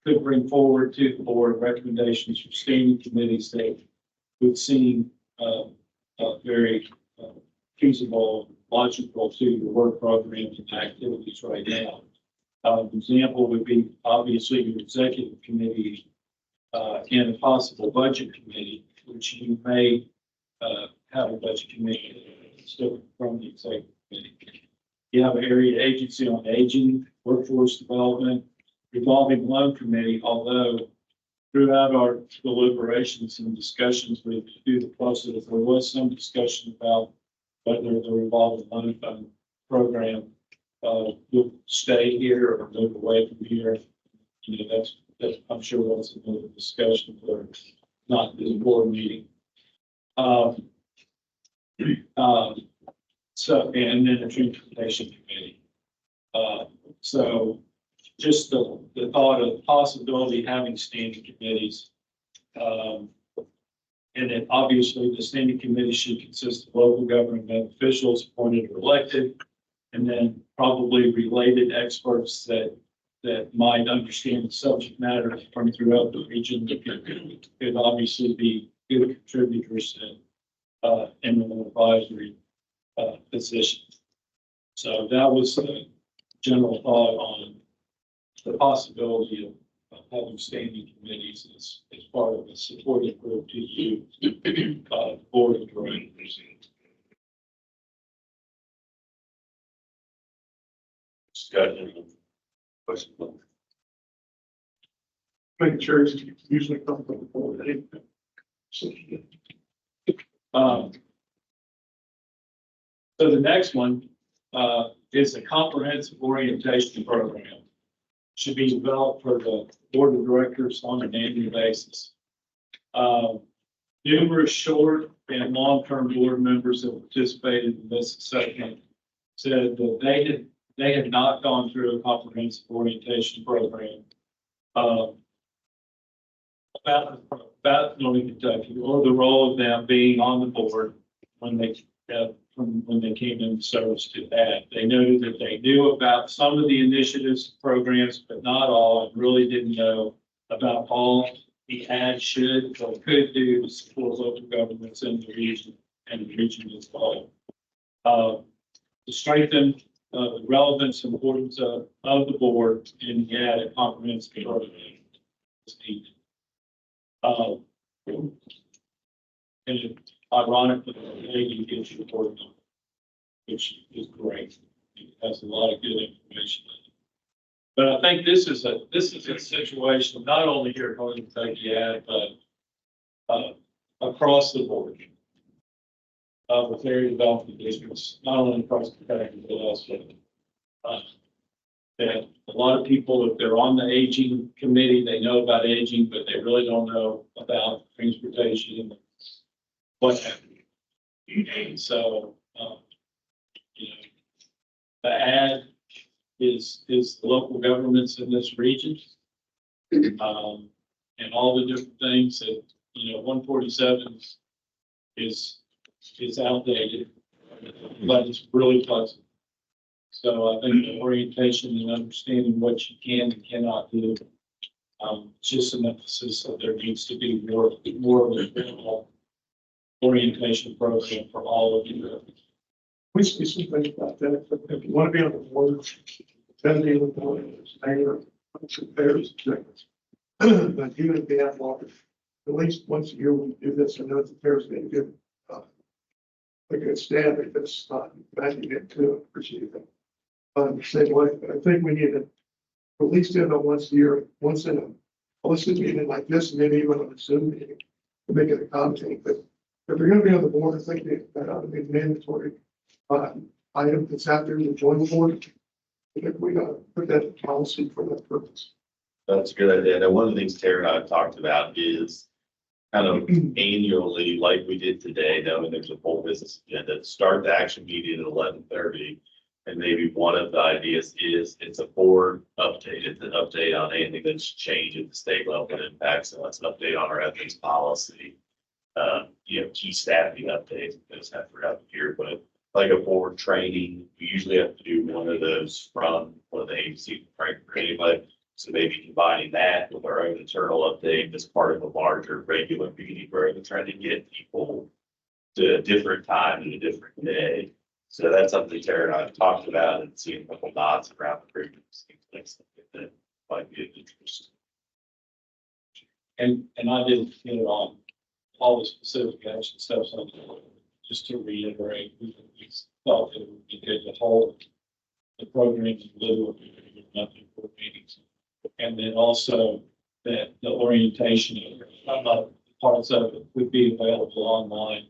could bring forward to the board recommendations from standing committees that would seem very feasible, logical to the work programs and activities right now. An example would be obviously your executive committee and a possible budget committee, which you may have a budget committee still from the executive committee. You have an area agency on aging, workforce development, revolving loan committee, although throughout our deliberations and discussions with the process, there was some discussion about whether the revolving loan fund program will stay here or move away from here. You know, that's I'm sure that's another discussion for not this board meeting. So, and then the transportation committee. So just the thought of possibility of having standing committees. And then obviously the standing committee should consist of local government officials appointed or elected, and then probably related experts that might understand the subject matter from throughout the region. Could obviously be good contributors in an advisory position. So that was the general thought on the possibility of having standing committees as part of a supportive group to you, board of directors. Discussion. Question. Making sure it's usually comes from the board. So the next one is a comprehensive orientation program. Should be developed for the board of directors on an annual basis. Numerous short and long-term board members that participated in this assessment said that they had not gone through a comprehensive orientation program about Northern Kentucky, or the role of them being on the board when they came into service to that. They noted that they knew about some of the initiatives, programs, but not all, and really didn't know about all the NKADD should or could do to support local governments in the region and the region as well. To strengthen the relevance and importance of the board in the added comprehensive program. is needed. And ironically, the lady gives you the word, which is great. It has a lot of good information. But I think this is a situation, not only here at Northern Kentucky Ag, but across the board. With area development districts, not only across Kentucky, but also. That a lot of people, if they're on the aging committee, they know about aging, but they really don't know about transportation and what happened. And so, you know, the ad is the local governments in this region. And all the different things that, you know, 147 is outdated, but it's really pleasant. So I think the orientation and understanding what you can and cannot do, just an emphasis that there needs to be more of a general orientation program for all of you. We see some things about that. If you want to be on the board, then be on the board, mayor, there's but even if they have large, at least once a year we do this. I know that there's a good, a good stab at this, backing it to appreciate that. Same way, but I think we need to at least do it once a year, once in a listed meeting like this, maybe even on a Zoom meeting to make it accommodating. But if you're going to be on the board, I think that ought to be a mandatory item that's out there to join the board. I think we got to put that in policy for that purpose. That's a good idea. And one of the things Tara and I have talked about is kind of annually, like we did today, knowing there's a full business agenda, start the action meeting at 11:30. And maybe one of the ideas is it's a board update. It's an update on anything that's changed at the state level that impacts. So let's update on our ethics policy. You know, key staffing updates, those have throughout the year, but like a board training, we usually have to do one of those from one of the agencies for anybody. So maybe combining that with our own internal update as part of a larger regular meeting where we're trying to get people to a different time and a different day. So that's something Tara and I have talked about and seen a couple nods around the group. Things that might be of interest. And I didn't hit on all the specific action steps on the, just to reiterate, we thought that it would be good to hold the program in lieu of monthly board meetings. And then also that the orientation of parts of it would be available online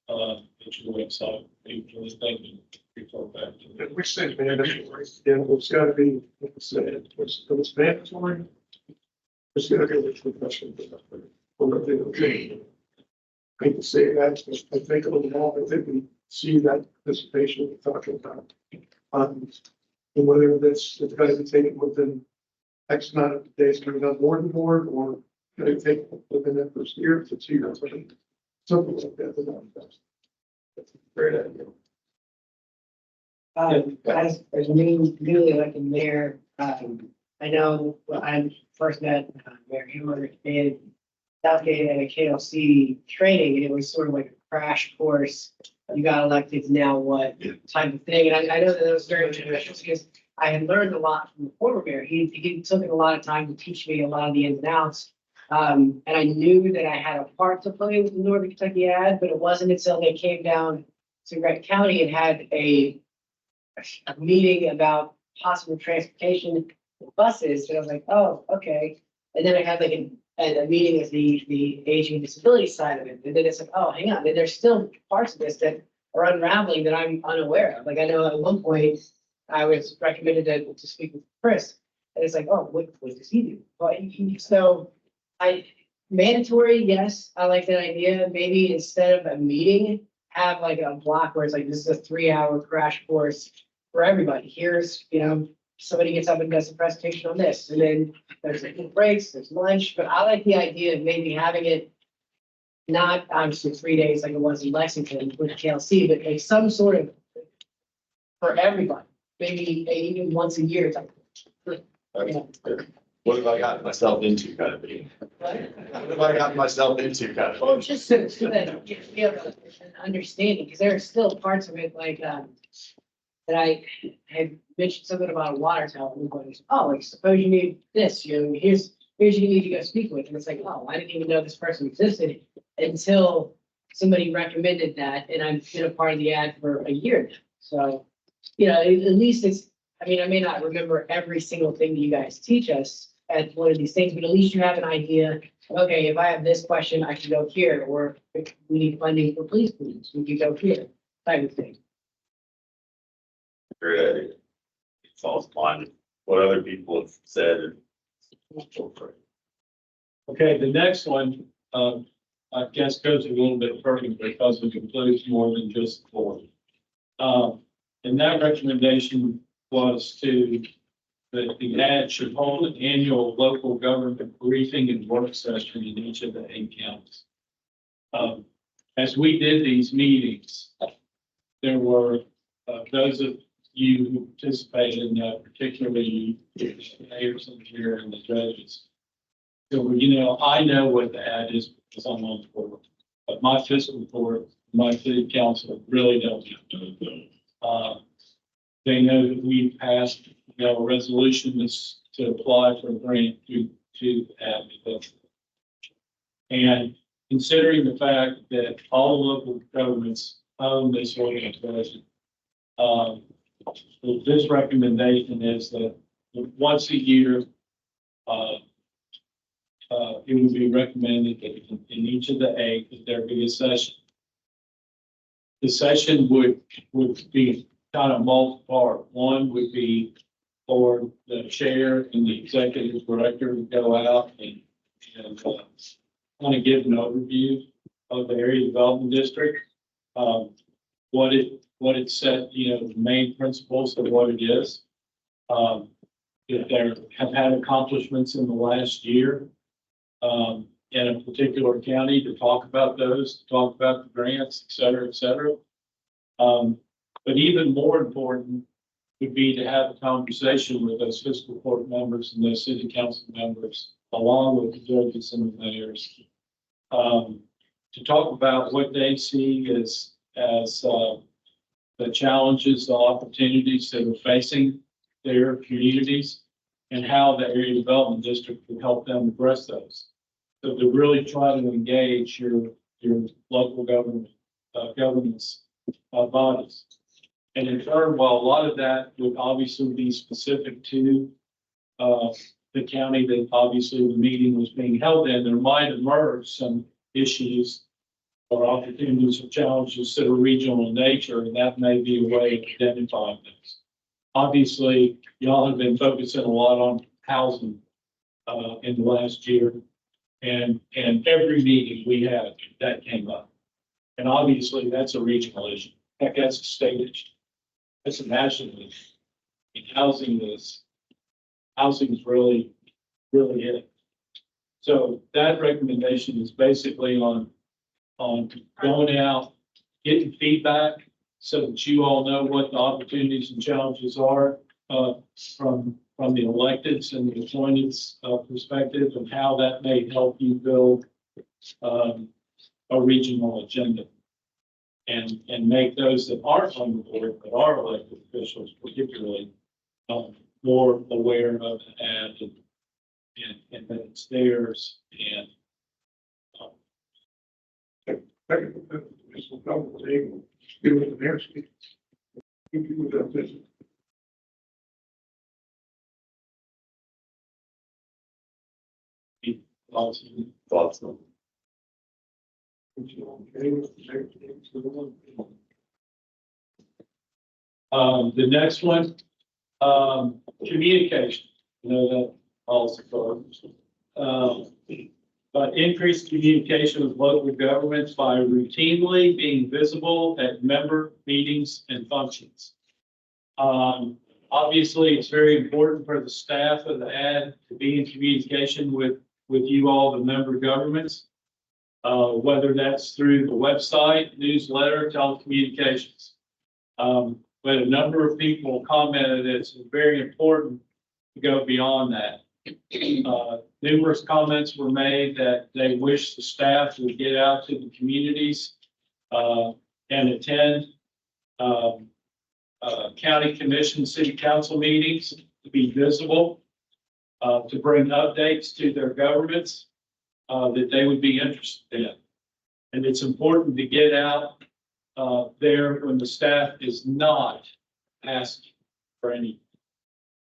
at your website. Really thank you. Refer back to that. We say mandatory, it's got to be, like I said, it's mandatory. It's got to be a professional. I hate to say that, but I think a little more, I think we see that participation we're talking about. And whether that's, it's got to be taken within X amount of days coming on board the board, or going to take within that first year, if it's year, something like that. That's a great idea. As newly elected mayor, I know when I first met Mayor Hammer in Southgate at a KLC training, and it was sort of like a crash course. You got elected, now what type of thing? And I know that it was very beneficial because I had learned a lot from the former mayor. He took a lot of time to teach me a lot of the ins and outs. And I knew that I had a part to play with the Northern Kentucky Ad, but it wasn't until they came down to Wright County and had a meeting about possible transportation buses, and I was like, oh, okay. And then I had like a meeting with the aging and disability side of it, and then it's like, oh, hang on, there's still parts of this that are unraveling that I'm unaware of. Like I know at one point I was recommended to speak with Chris, and it's like, oh, what does he do? Well, so mandatory, yes, I like that idea. Maybe instead of a meeting, have like a block where it's like, this is a 3-hour crash course for everybody. Here's, somebody gets up and does a presentation on this, and then there's like breaks, there's lunch, but I like the idea of maybe having it not obviously 3 days like it was in Lexington with KLC, but like some sort of for everybody, maybe even once a year type. What have I gotten myself into kind of thing? What have I gotten myself into kind of? Well, just so that you have an understanding, because there are still parts of it like, that I had mentioned something about a water tower, and everybody was, oh, like, suppose you need this, you know, here's who you need to go speak with, and it's like, oh, I didn't even know this person existed until somebody recommended that, and I've been a part of the ad for a year now, so, you know, at least it's, I mean, I may not remember every single thing that you guys teach us at one of these things, but at least you have an idea. Okay, if I have this question, I can go here, or if we need funding for police, we can go here, type of thing. Great idea. It falls in line with what other people have said. Okay, the next one, I guess goes a little bit further because it includes more than just the board. And that recommendation was that the ad should hold an annual local government briefing and work session in each of the 8 counties. As we did these meetings, there were those of you who participated in that, particularly the mayors and here and the judges. So, you know, I know what the ad is because I'm on the board, but my fiscal board, my city council really don't know. They know that we passed, you know, a resolution to apply for a grant to add. And considering the fact that all local governments own this organization, this recommendation is that once a year, it would be recommended that in each of the 8 that there be a session. The session would be kind of multi-part. One would be for the chair and the executive director to go out and kind of give an overview of the area development district. What it said, you know, the main principles of what it is. If there have had accomplishments in the last year in a particular county, to talk about those, to talk about the grants, et cetera, et cetera. But even more important would be to have a conversation with those fiscal court members and those city council members, along with the judges and the mayors, to talk about what they see as the challenges, the opportunities that are facing their communities, and how the area development district can help them address those. So to really try to engage your local government governance bodies. And in turn, while a lot of that would obviously be specific to the county that obviously the meeting was being held in, there might emerge some issues or opportunities or challenges that are regional in nature, and that may be a way of identifying those. Obviously, y'all have been focusing a lot on housing in the last year, and every meeting we had, that came up. And obviously, that's a regional issue. Heck, that's a state issue. That's a national issue. And housing is really, really it. So that recommendation is basically on going out, getting feedback so that you all know what the opportunities and challenges are from the electeds and the appointeds perspective, and how that may help you build a regional agenda and make those that aren't on the board but are elected officials particularly more aware of the ad and that it's theirs and This will come with the give it the mayor speak. You do that business. Thoughts? The next one, communication. You know that also goes. But increased communication with local governments by routinely being visible at member meetings and functions. Obviously, it's very important for the staff of the ad to be in communication with you all, the member governments, whether that's through the website, newsletter, telecommunications. But a number of people commented it's very important to go beyond that. Numerous comments were made that they wish the staff would get out to the communities and attend county commission, city council meetings to be visible, to bring updates to their governments that they would be interested in. And it's important to get out there when the staff is not asking for anything,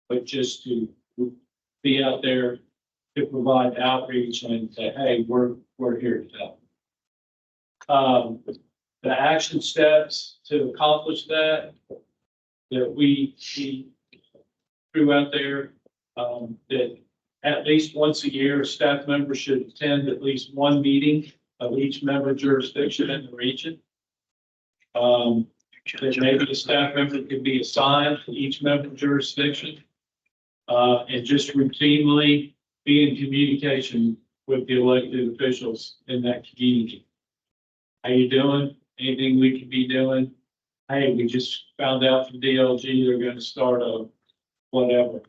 but just to be out there to provide outreach and say, hey, we're here to help. The action steps to accomplish that we threw out there, that at least once a year, staff members should attend at least one meeting of each member jurisdiction in the region. That maybe a staff member could be assigned to each member jurisdiction, and just routinely be in communication with the elected officials in that community. How you doing? Anything we could be doing? Hey, we just found out from DLG they're going to start a whatever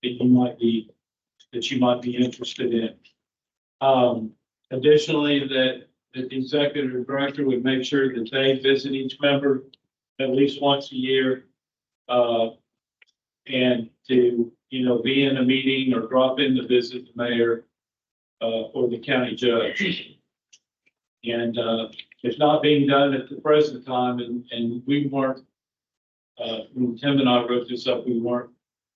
that you might be interested in. Additionally, that the executive director would make sure that they visit each member at least once a year, and to, be in a meeting or drop in to visit the mayor, or the county judge. And, it's not being done at the present time, and we weren't, when Tim and I wrote this up, we weren't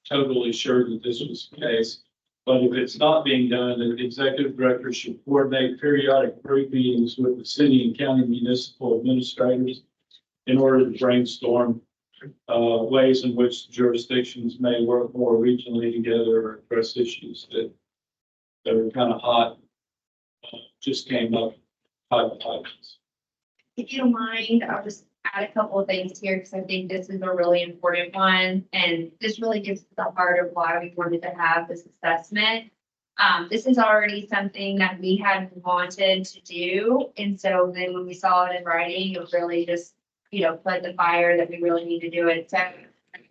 totally sure that this was the case. But if it's not being done, then the executive director should coordinate periodic group meetings with the city and county municipal administrators in order to brainstorm ways in which jurisdictions may work more regionally together or address issues that are kind of hot, just came up, hot topics. If you don't mind, I'll just add a couple of things here because I think this is a really important one. And this really gets to the heart of why we wanted to have this assessment. This is already something that we had wanted to do. And so then when we saw it in writing, it really just, put the fire that we really need to do it. So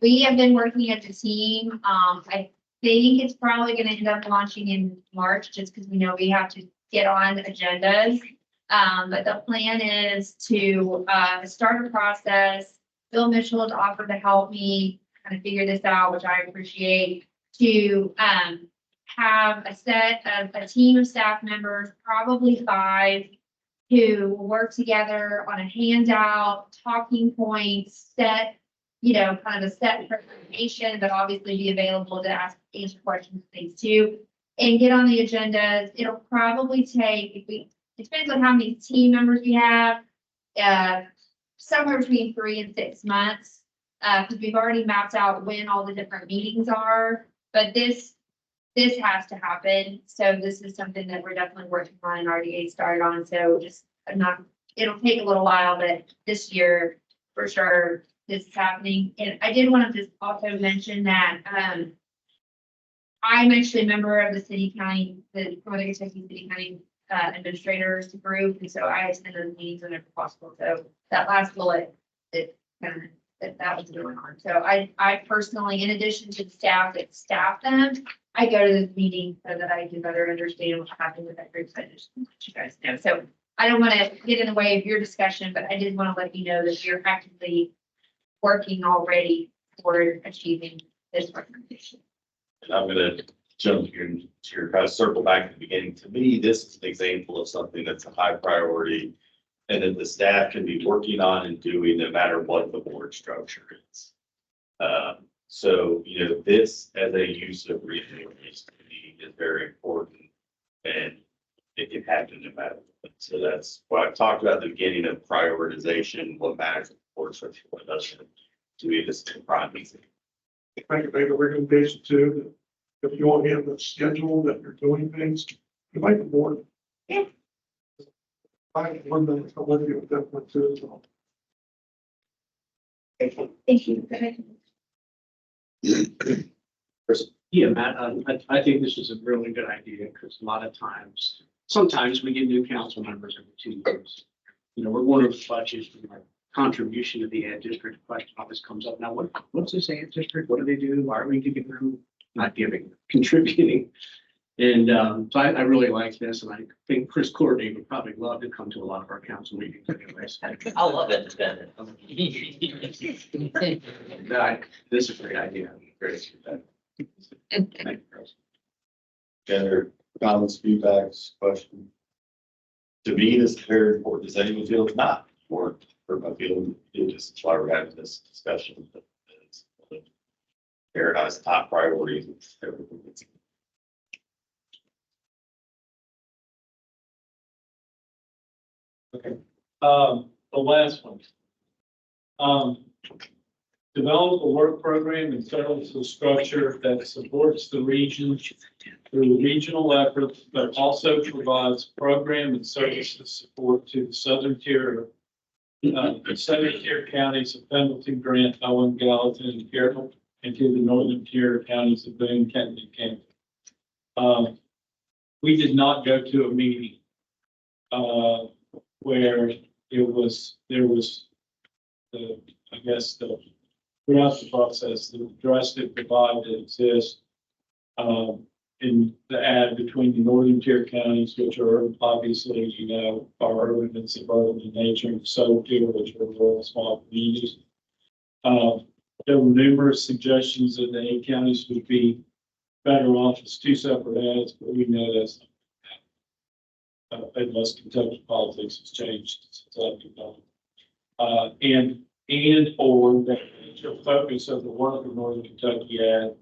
we have been working as a team. I think it's probably going to end up launching in March just because we know we have to get on agendas. But the plan is to start a process. Bill Mitchell has offered to help me kind of figure this out, which I appreciate, to have a team of staff members, probably 5, who work together on a handout, talking points, set, kind of a set presentation, but obviously be available to answer questions and things too, and get on the agendas. It'll probably take, it depends on how many team members we have, somewhere between 3 and 6 months, because we've already mapped out when all the different meetings are, but this has to happen. So this is something that we're definitely working on and already started on. So it'll take a little while, but this year for sure this is happening. And I did want to just also mention that I'm actually a member of the Northern Kentucky City County administrators group, and so I attend those meetings whenever possible. So that last bullet, that was going on. So I personally, in addition to the staff that staff them, I go to this meeting so that I can better understand what's happening with that group. So I just want you guys know. So I don't want to get in the way of your discussion, but I did want to let you know that you're actively working already toward achieving this recommendation. And I'm gonna jump here and kind of circle back to the beginning. To me, this is an example of something that's a high priority and that the staff can be working on and doing no matter what the board structure is. So, this as a use of resources to me is very important, and it can happen no matter what. So that's what I've talked about at the beginning of prioritization, what matters, of course, what doesn't, to me, this is a prime reason. I can make a recommendation too, that if you want to have the schedule that you're doing things, you might be board. Yeah. I have one minute, I'll let you with that one too as well. Thank you. Go ahead. Yeah, Matt, I think this is a really good idea because a lot of times, sometimes we get new council members every 2 years. We're one of the budgets, contribution to the ad district question always comes up. Now, what's this ad district? What do they do? Why are we giving them? Not giving, contributing. And so I really like this, and I think Chris Courtney would probably love to come to a lot of our council meetings anyways. I love it. Ben. This is a great idea. Great. Thank you, Chris. Any other comments, feedbacks, questions? To me, this is very important. Does anyone feel it's not important? Or I feel it is, that's why we're having this discussion. It's Paradise top priorities. Everything that's Okay, the last one. Develop a work program and services structure that supports the region through regional efforts, but also provides program and services support to the southern tier, the southern tier counties of Pendleton, Grant, Owen, Gallatin, and Carroll, and to the northern tier counties of Boone, Kenton, and Camden. We did not go to a meeting, where there was the, I guess, throughout the process, the drastic divide that exists in the add between the northern tier counties, which are obviously, you know, are urban and suburban in nature, and southern tier, which are rural small communities. There were numerous suggestions that the 8 counties would be better off as 2 separate ads, but we know that's unless Kentucky politics has changed since I've been gone. And or the focus of the work of Northern Kentucky ad,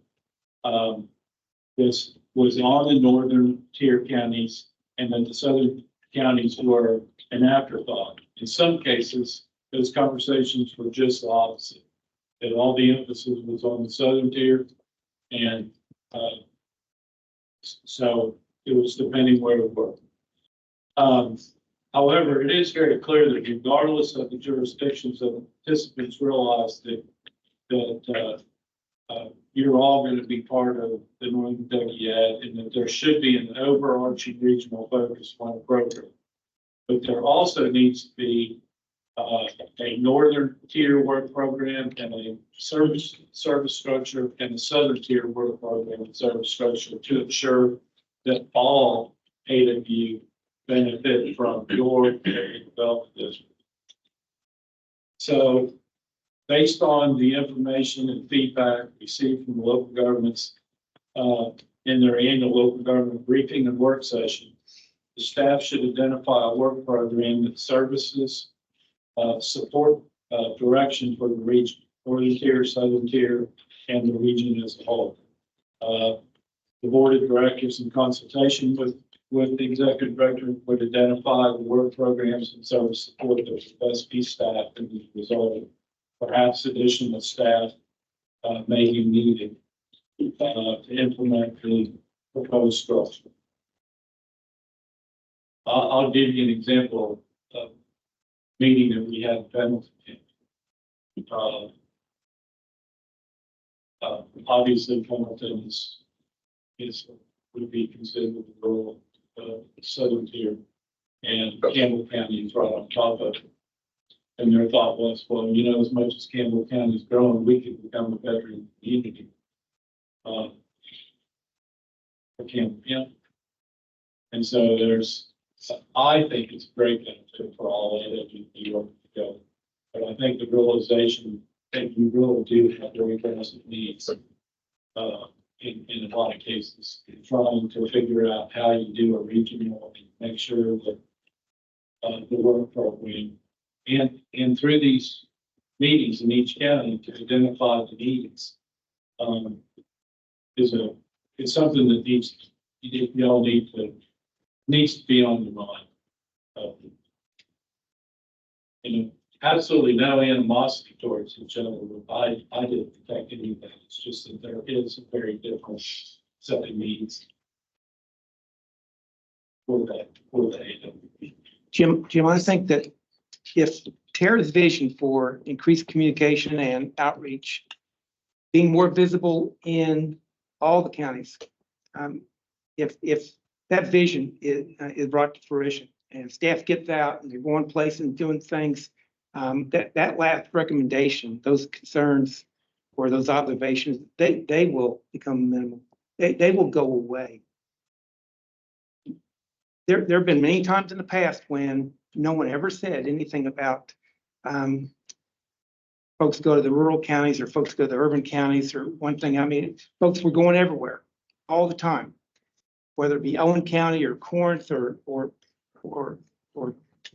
this was on the northern tier counties, and that the southern counties were an afterthought. In some cases, those conversations were just the opposite. That all the emphasis was on the southern tier, and so it was depending where we were. However, it is very clear that regardless of the jurisdictions of the participants realize that you're all going to be part of the Northern Kentucky ad, and that there should be an overarching regional focus on the program. But there also needs to be a northern tier work program and a service structure, and a southern tier work program and service structure to ensure that all AW benefit from your area development district. So based on the information and feedback received from the local governments in their annual local government briefing and work session, the staff should identify a work program that services support direction for the region, northern tier, southern tier, and the region as a whole. The board of directors, in consultation with the executive director, would identify the work programs and service support that the best be staff and the result. Perhaps additional staff may be needed to implement the proposed structure. I'll give you an example of a meeting that we had in Pendleton. Obviously, Pendleton would be considered the rural southern tier, and Campbell County is right on top of it. And their thought was, well, you know, as much as Campbell County is growing, we could become a veteran community for Campbell County. And so I think it's a great benefit for all AW New York to go. But I think the realization that you really do have very aggressive needs in a lot of cases, trying to figure out how you do a regional and make sure that the work program and through these meetings in each county to identify the needs is something that needs to be on your mind. And absolutely no animosity towards each other. I didn't detect any of that. It's just that there is a very different set of needs for that AW. Jim, I think that if Tara's vision for increased communication and outreach, being more visible in all the counties, if that vision is brought to fruition and staff gets out and they're going places and doing things, that last recommendation, those concerns or those observations, they will become minimal. They will go away. there have been many times in the past when no one ever said anything about, folks go to the rural counties or folks go to the urban counties or one thing. I mean, folks were going everywhere all the time, whether it be Owen County or Corinth or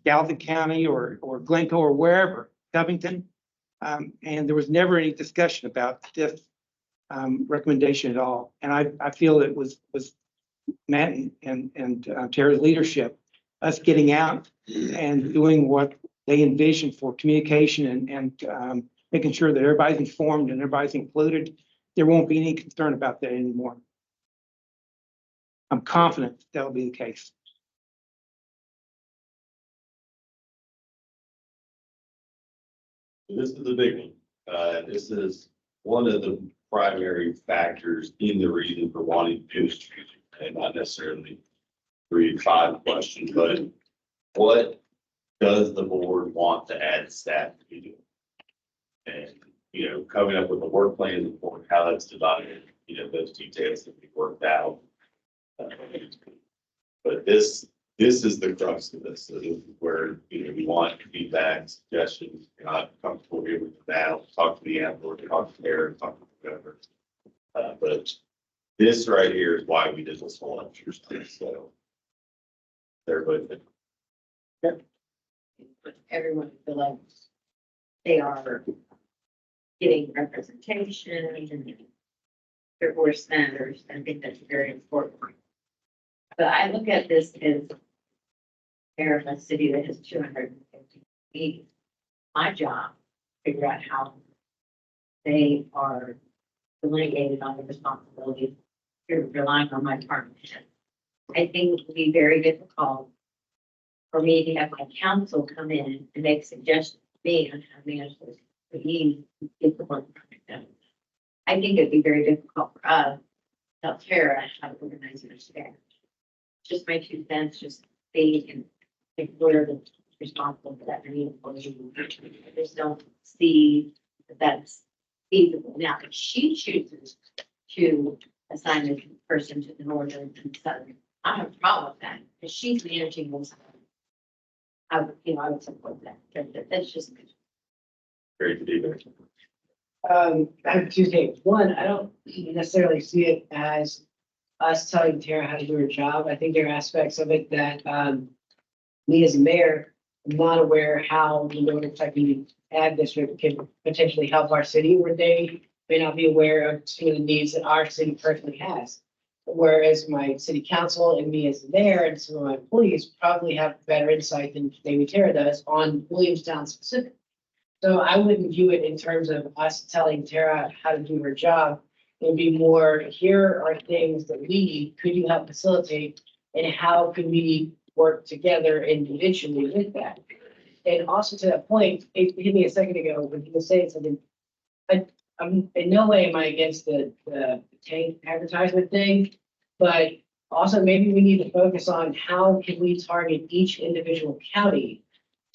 Galvin County or Glencoe or wherever, Covington. And there was never any discussion about this recommendation at all. And I feel it was Matt and Tara's leadership, us getting out and doing what they envisioned for communication and making sure that everybody's informed and everybody's included. There won't be any concern about that anymore. I'm confident that will be the case. This is a big one. This is one of the primary factors in the reason for wanting to do this, and not necessarily 3 to 5 questions, but what does the board want to add staff to be doing? And, you know, coming up with a work plan for how that's divided, you know, those details that we worked out. But this is the crux of this. So this is where, you know, we want feedback, suggestions. You're not comfortable here with the now, talk to the applicant, talk to Aaron, talk to whoever. But this right here is why we did this whole exercise. So everybody. Everyone feel like they are getting representation and their voice matters. I think that's very important. But I look at this as they're a city that has 250 meetings. My job, figure out how they are delegated on the responsibility. You're relying on my department head. I think it would be very difficult for me to have my council come in and make suggestions to me on how to manage this. But he is the one. I think it'd be very difficult for us to tell Tara how to organize her staff. Just my 2 cents, just being and think we're the responsible for that many employees. I just don't see that that's feasible. Now, if she chooses to assign this person to the northern and southern, I have a problem with that because she's managing those. I would support that. That's just. Great to be there. I have 2 things. One, I don't necessarily see it as us telling Tara how to do her job. I think there are aspects of it that me as a mayor, I'm not aware how the Northern Kentucky Ag District can potentially help our city, where they may not be aware of some of the needs that our city personally has. Whereas my city council and me as the mayor and some of my employees probably have better insight than maybe Tara does on Williamstown specific. So I wouldn't view it in terms of us telling Tara how to do her job. It'd be more, here are things that we need. Could you help facilitate? And how can we work together individually with that? And also to that point, it hit me a second ago when you were saying something. I'm in no way am I against the tank advertisement thing, but also maybe we need to focus on how can we target each individual county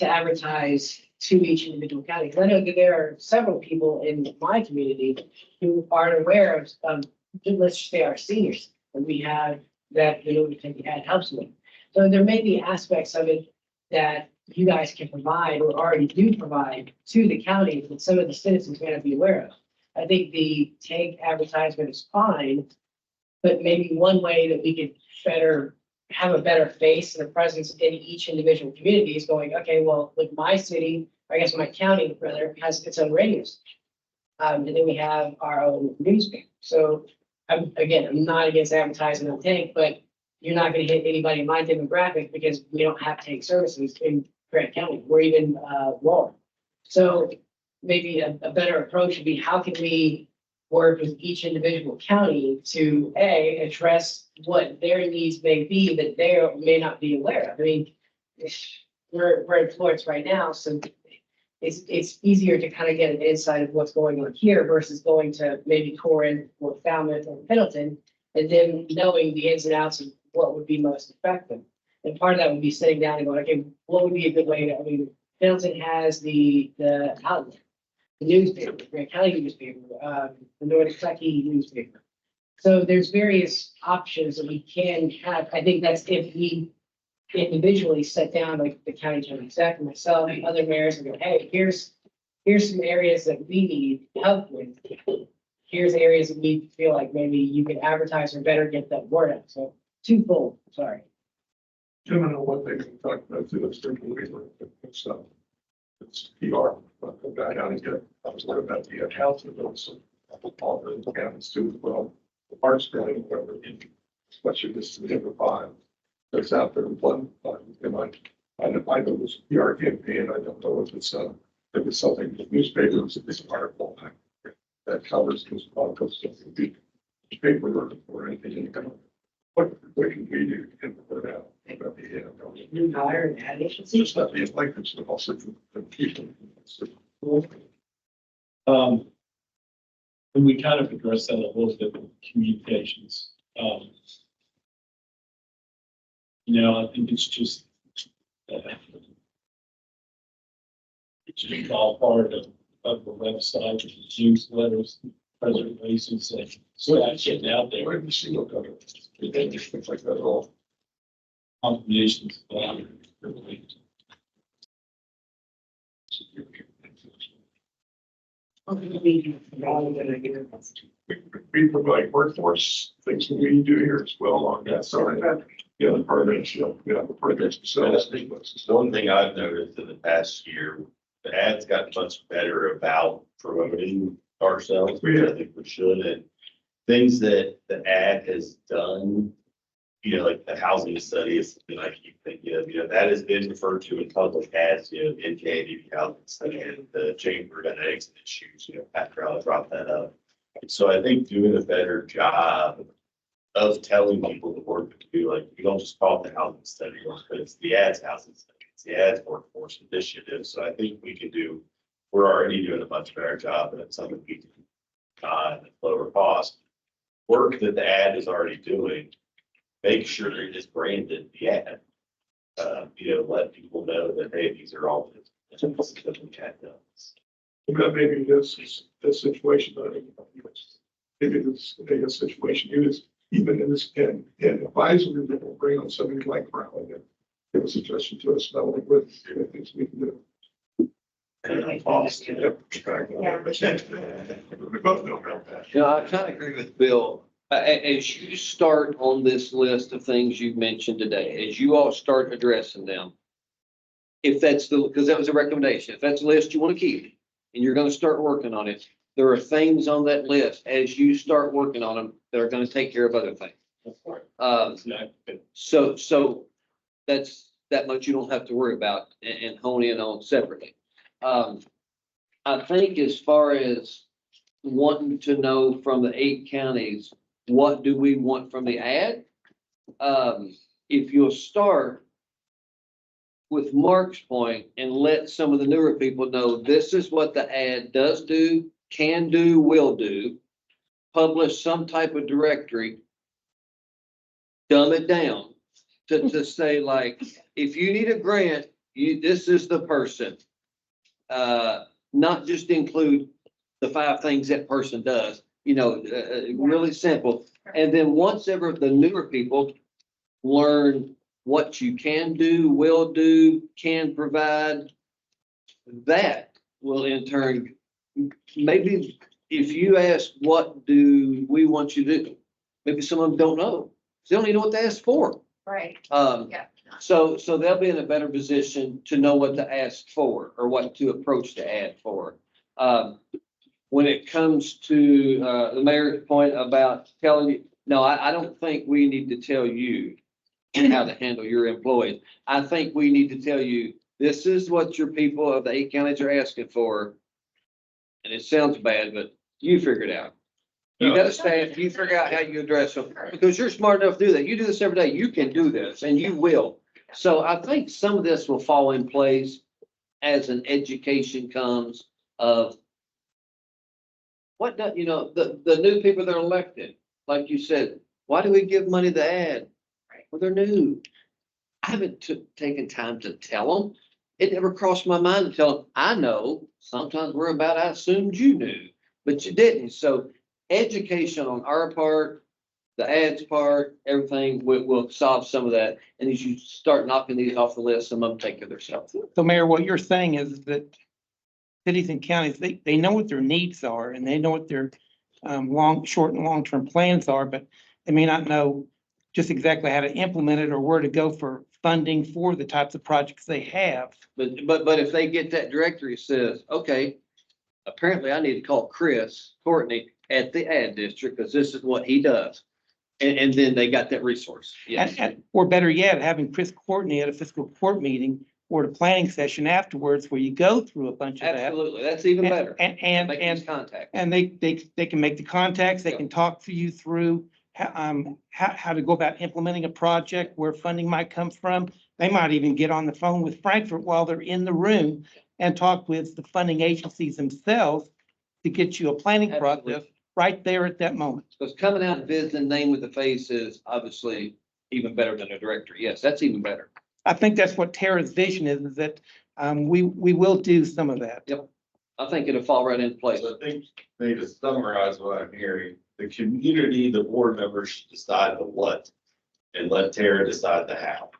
to advertise to each individual county. Because I know that there are several people in my community who aren't aware of, let's just say our seniors, and we have that, the Northern Kentucky Ag helps with. So there may be aspects of it that you guys can provide or already do provide to the county that some of the citizens may not be aware of. I think the tank advertisement is fine, but maybe one way that we could have a better face and a presence in each individual community is going, okay, well, like my city, or I guess my county rather, has its own radio station. And then we have our own newspaper. So I'm not against advertising on tank, but you're not going to hit anybody in my demographic because we don't have tank services in Grant County or even Walden. So maybe a better approach would be how can we work with each individual county to address what their needs may be that they may not be aware of. I mean, we're in Florence right now, so it's easier to kind of get an insight of what's going on here versus going to maybe Corinth or Falmouth or Pendleton and then knowing the ins and outs of what would be most effective. And part of that would be sitting down and going, okay, what would be a good way to, I mean, Pendleton has the outlet, the newspaper, Grant County newspaper, the Northern Kentucky newspaper. So there's various options that we can have. I think that's if we individually sit down, like the county attorney exec, myself, and other mayors, and go, hey, here's some areas that we need help with. Here's areas that we feel like maybe you can advertise or better get that word out. So twofold, sorry. I don't know what they can talk about through this. So it's PR, but the guy how to get, I was worried about the accounts of those. All the accounts too, as well. The parts going, whatever, especially this is number 5. That's out there in one, and I know this PR campaign, I don't know if it's something, the newspapers, if it's an article that covers this articles, the paper or anything, what can we do to get the word out about the, New hire and ad it's agency. just not the electors, but also the people. And we kind of addressed that a little bit with communications. You know, I think it's just all part of the website, newsletters, press releases, and stuff getting out there. Where do you see what kind of things like that at all? Combinations. We provide workforce things that we do here as well on that side. Yeah, the programs, the programs themselves. One thing I've noticed in the past year, the ads got much better about promoting ourselves, which I think we should, and things that the ad has done, you know, like the housing study is something I keep thinking of, you know, that has been referred to in public as, you know, NKADD housing study and the chamber and exit issues, you know, Pat Crowell brought that up. So I think doing a better job of telling people the work to do, like, we don't just call it the housing study, but it's the ads housing study, it's the ads workforce initiative. So I think we can do, we're already doing a much better job, and it's something we can, at lower cost. Work that the ad is already doing, make sure it is branded the ad. You know, let people know that, hey, these are all the things that we had done. But maybe this situation, maybe this a situation is even in this and advisory, that will bring on somebody like Crowley and give a suggestion to us, not only with things we can do. And cost. Yep. We both know about that. Yeah, I kind of agree with Bill. As you start on this list of things you've mentioned today, as you all start addressing them, if that's because that was a recommendation, if that's a list you want to keep and you're going to start working on it, there are things on that list as you start working on them that are going to take care of other things. So that's that much you don't have to worry about and hone in on separately. I think as far as wanting to know from the 8 counties, what do we want from the ad? If you'll start with Mark's point and let some of the newer people know, this is what the ad does do, can do, will do. Publish some type of directory. Dumb it down to say, like, if you need a grant, this is the person. Not just include the 5 things that person does, you know, really simple. And then once ever the newer people learn what you can do, will do, can provide, that will in turn, maybe if you ask, what do we want you to do? Maybe some of them don't know. They don't even know what to ask for. Right. Yeah. So they'll be in a better position to know what to ask for or what to approach the ad for. When it comes to the mayor's point about telling you, no, I don't think we need to tell you how to handle your employees. I think we need to tell you, this is what your people of the 8 counties are asking for. And it sounds bad, but you figure it out. You got a staff, you figure out how you address them, because you're smart enough to do that. You do this every day. You can do this and you will. So I think some of this will fall in place as an education comes of what, you know, the new people that are elected, like you said, why do we give money to the ad? Well, they're new. I haven't taken time to tell them. It never crossed my mind to tell them, I know, sometimes we're about, I assumed you knew, but you didn't. So education on our part, the ads part, everything, will solve some of that. And as you start knocking these off the list, some of them take care of themselves. So Mayor, what you're saying is that cities and counties, they know what their needs are and they know what their short and long-term plans are, but they may not know just exactly how to implement it or where to go for funding for the types of projects they have. But if they get that directory that says, okay, apparently I need to call Courtney at the ad district because this is what he does. And then they got that resource. Yes. Or better yet, having Chris Courtney at a fiscal court meeting or a planning session afterwards where you go through a bunch of that. Absolutely. That's even better. And Make these contacts. And they can make the contacts, they can talk to you through how to go about implementing a project, where funding might come from. They might even get on the phone with Frankfurt while they're in the room and talk with the funding agencies themselves to get you a planning process Absolutely. right there at that moment. Because coming out and visiting name with the face is obviously even better than a directory. Yes, that's even better. I think that's what Tara's vision is that we will do some of that. Yep. I think it'll fall right into place. So I think maybe to summarize what I'm hearing, the community, the board members should decide the what and let Tara decide the how.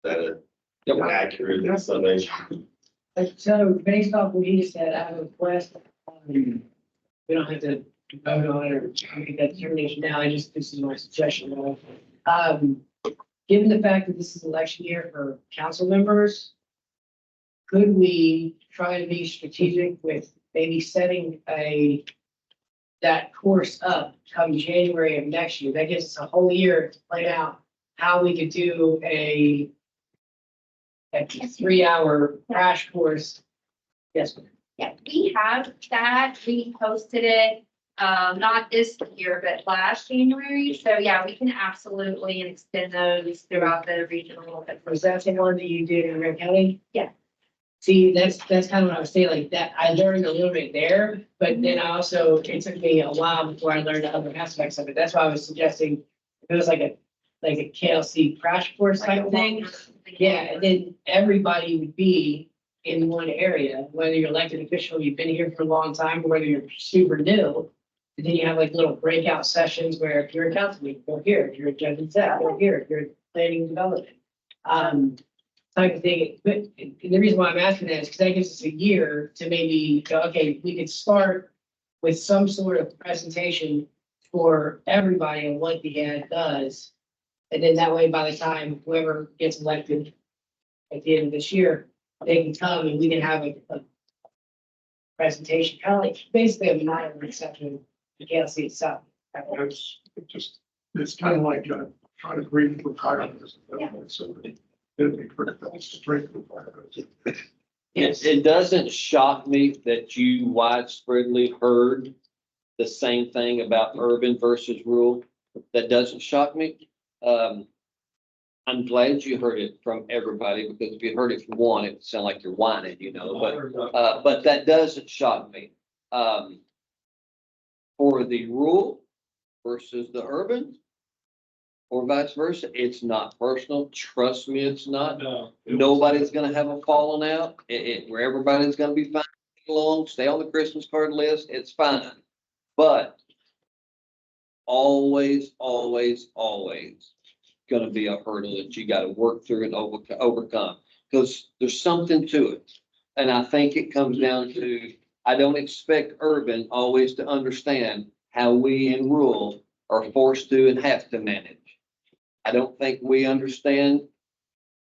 That Yep. an accurate summation. So based off what you just said, I have a request. We don't have to vote on it or make that determination now. This is my suggestion. Given the fact that this is election year for council members, could we try to be strategic with maybe setting that course up come January of next year? That gives us a whole year to plan out how we could do a 3-hour crash course. Yes, ma'am. Yeah, we have that. We posted it, not this year, but last January. So yeah, we can absolutely extend those throughout the regional. Was that the one that you did in Grant County? Yeah. See, that's kind of what I was saying, like that, I learned a little bit there, but then I also, it took me a while before I learned the other aspects of it. That's why I was suggesting if it was like a KLC crash course type thing. Yeah, and then everybody would be in one area, whether you're elected official, you've been here for a long time, or whether you're super new. And then you have like little breakout sessions where if you're a councilman, go here, if you're a judge and staff, go here, if you're planning and development. Type of thing. But the reason why I'm asking that is because that gives us a year to maybe go, okay, we could start with some sort of presentation for everybody on what the ad does. And then that way, by the time whoever gets elected at the end of this year, they can come and we can have a presentation, kind of like basically a minor reception, the KLC itself. It's kind of like trying to breathe requirements. So it'd be pretty fast to drink requirements. It doesn't shock me that you widespreadly heard the same thing about urban versus rural. That doesn't shock me. I'm glad you heard it from everybody, because if you heard it from one, it would sound like you're whining, but that doesn't shock me. For the rural versus the urban, or vice versa, it's not personal. Trust me, it's not. No. Nobody's gonna have a falling out, where everybody's gonna be fine along, stay on the Christmas card list, it's fine. But always gonna be a hurdle that you gotta work through and overcome, because there's something to it. And I think it comes down to, I don't expect urban always to understand how we in rural are forced to and have to manage. I don't think we understand,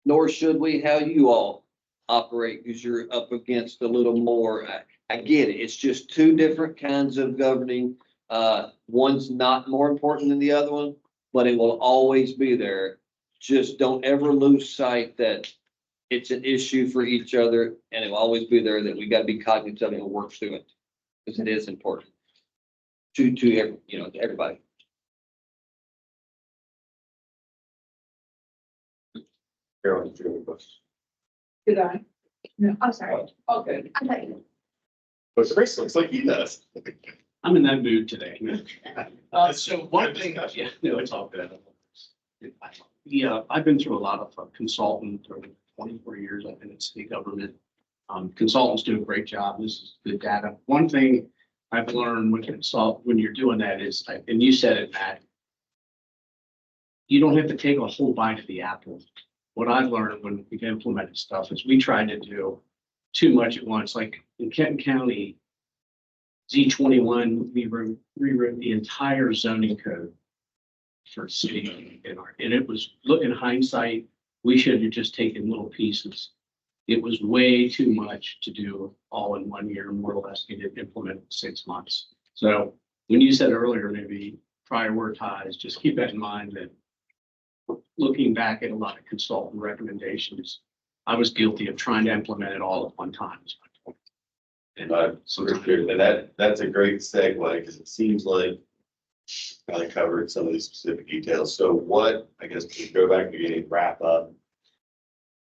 nor should we, how you all operate, because you're up against a little more. I get it. It's just two different kinds of governing. One's not more important than the other one, but it will always be there. Just don't ever lose sight that it's an issue for each other, and it will always be there, that we got to be cognizant and work through it, because it is important to everybody. Carolyn, do you have a question? Did I? No, I'm sorry. Okay. I thought you- But Chris looks like he does. I'm in that mood today. So one thing, yeah, no, it's all good. Yeah, I've been through a lot of consultant over 24 years. I've been in city government. Consultants do a great job. This is good data. One thing I've learned when you're doing that is, and you said it, Matt, you don't have to take a whole bite of the apple. What I've learned when we've implemented stuff is we tried to do too much at once, like in Kenton County, Z21, we rewrote the entire zoning code for city and it was, look, in hindsight, we should have just taken little pieces. It was way too much to do all in 1 year, more or less, get it implemented in 6 months. So when you said earlier, maybe prioritize, just keep that in mind that looking back at a lot of consultant recommendations, I was guilty of trying to implement it all at one time. And I'm sort of clear that that's a great segue because it seems like kind of covered some of these specific details. So what, I guess, to go back to getting wrap up,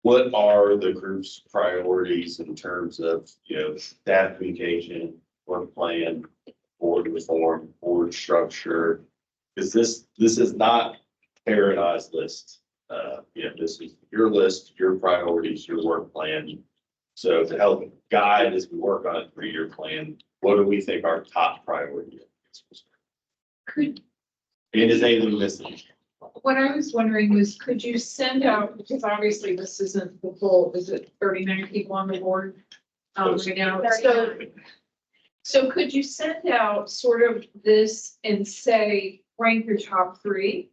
what are the group's priorities in terms of, staff communication, work plan, board reform, board structure? Because this is not Paradise list. This is your list, your priorities, your work plan. So to help guide as we work on a 3-year plan, what do we think our top priority is? Could, And is anything missing? what I was wondering was, could you send out, because obviously this isn't the full, is it 39 people on the board? Right now, so could you send out sort of this and say, rank your top 3?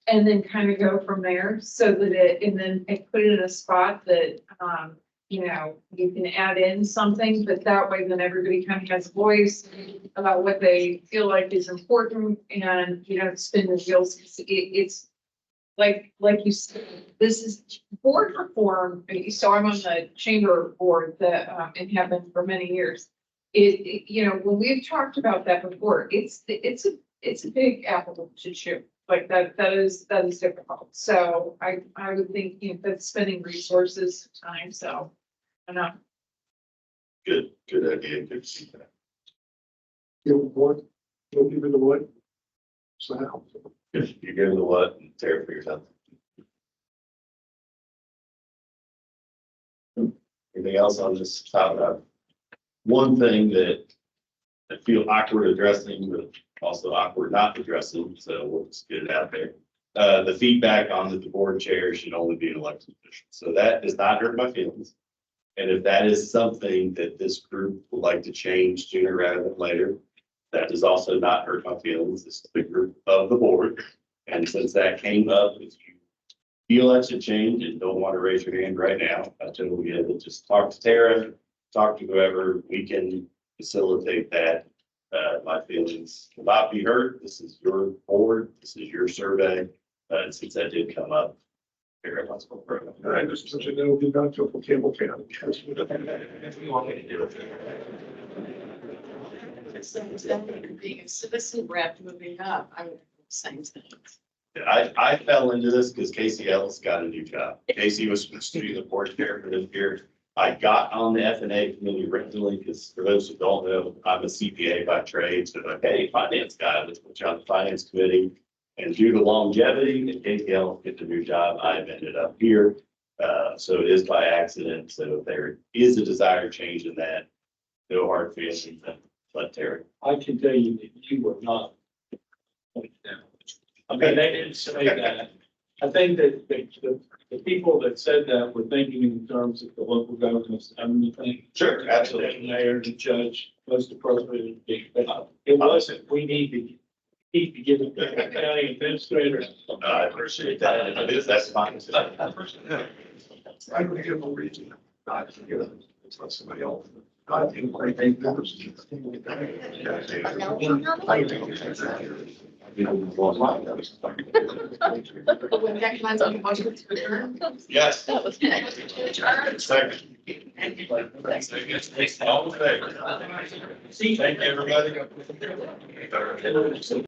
And then kind of go from there so that and put it in a spot that, you can add in something, but that way then everybody kind of has a voice about what they feel like is important and, spin the wheels. It's like you said, this is board reform. So I'm on the chamber board that, and have been for many years. When we've talked about that before, it's a big apple to chew. Like that is difficult. So I would think, that's spending resources, time, so. I know. Good idea, good to see that. Give it what, don't give it the what. So how? Good. You give the what and Tara figures out. Anything else on this topic? One thing that I feel awkward addressing, but also awkward not addressing, so we'll just get it out there. The feedback on the board chair should only be an elected official. So that does not hurt my feelings. And if that is something that this group would like to change sooner rather than later, that does also not hurt my feelings. This is the group of the board. And since that came up, if you feel that should change and don't want to raise your hand right now, I totally get it. Just talk to Tara, talk to whoever, we can facilitate that. My feelings will not be hurt. This is your board. This is your survey. And since that did come up, Tara, let's go for it. I just such a no, do not feel for cable channel. Being a citizen rep moving up, I would do the same thing. I fell into this because Casey Ellis got a new job. Casey was supposed to be the board chair for this year. I got on the F&A committee originally because for those who don't know, I'm a CPA by trade. So like, hey, finance guy, let's put you on the finance committee. And due to longevity and Casey Ellis get the new job, I've ended up here. So it is by accident. So if there is a desired change in that, no hard feelings, then let Terry. I can tell you that you were not. Okay, they didn't say that. I think that the people that said that were thinking in terms of the local governments, think. Sure, absolutely. The mayor, the judge, most appropriate. But it wasn't, we need to give it to the county administrator. I appreciate that. That's fine. I don't give no reason not to give it. It's not somebody else. I think I think that was. When that comes on the motion to adjourn. Yes. That was. Second. All in favor? Thank you, everybody.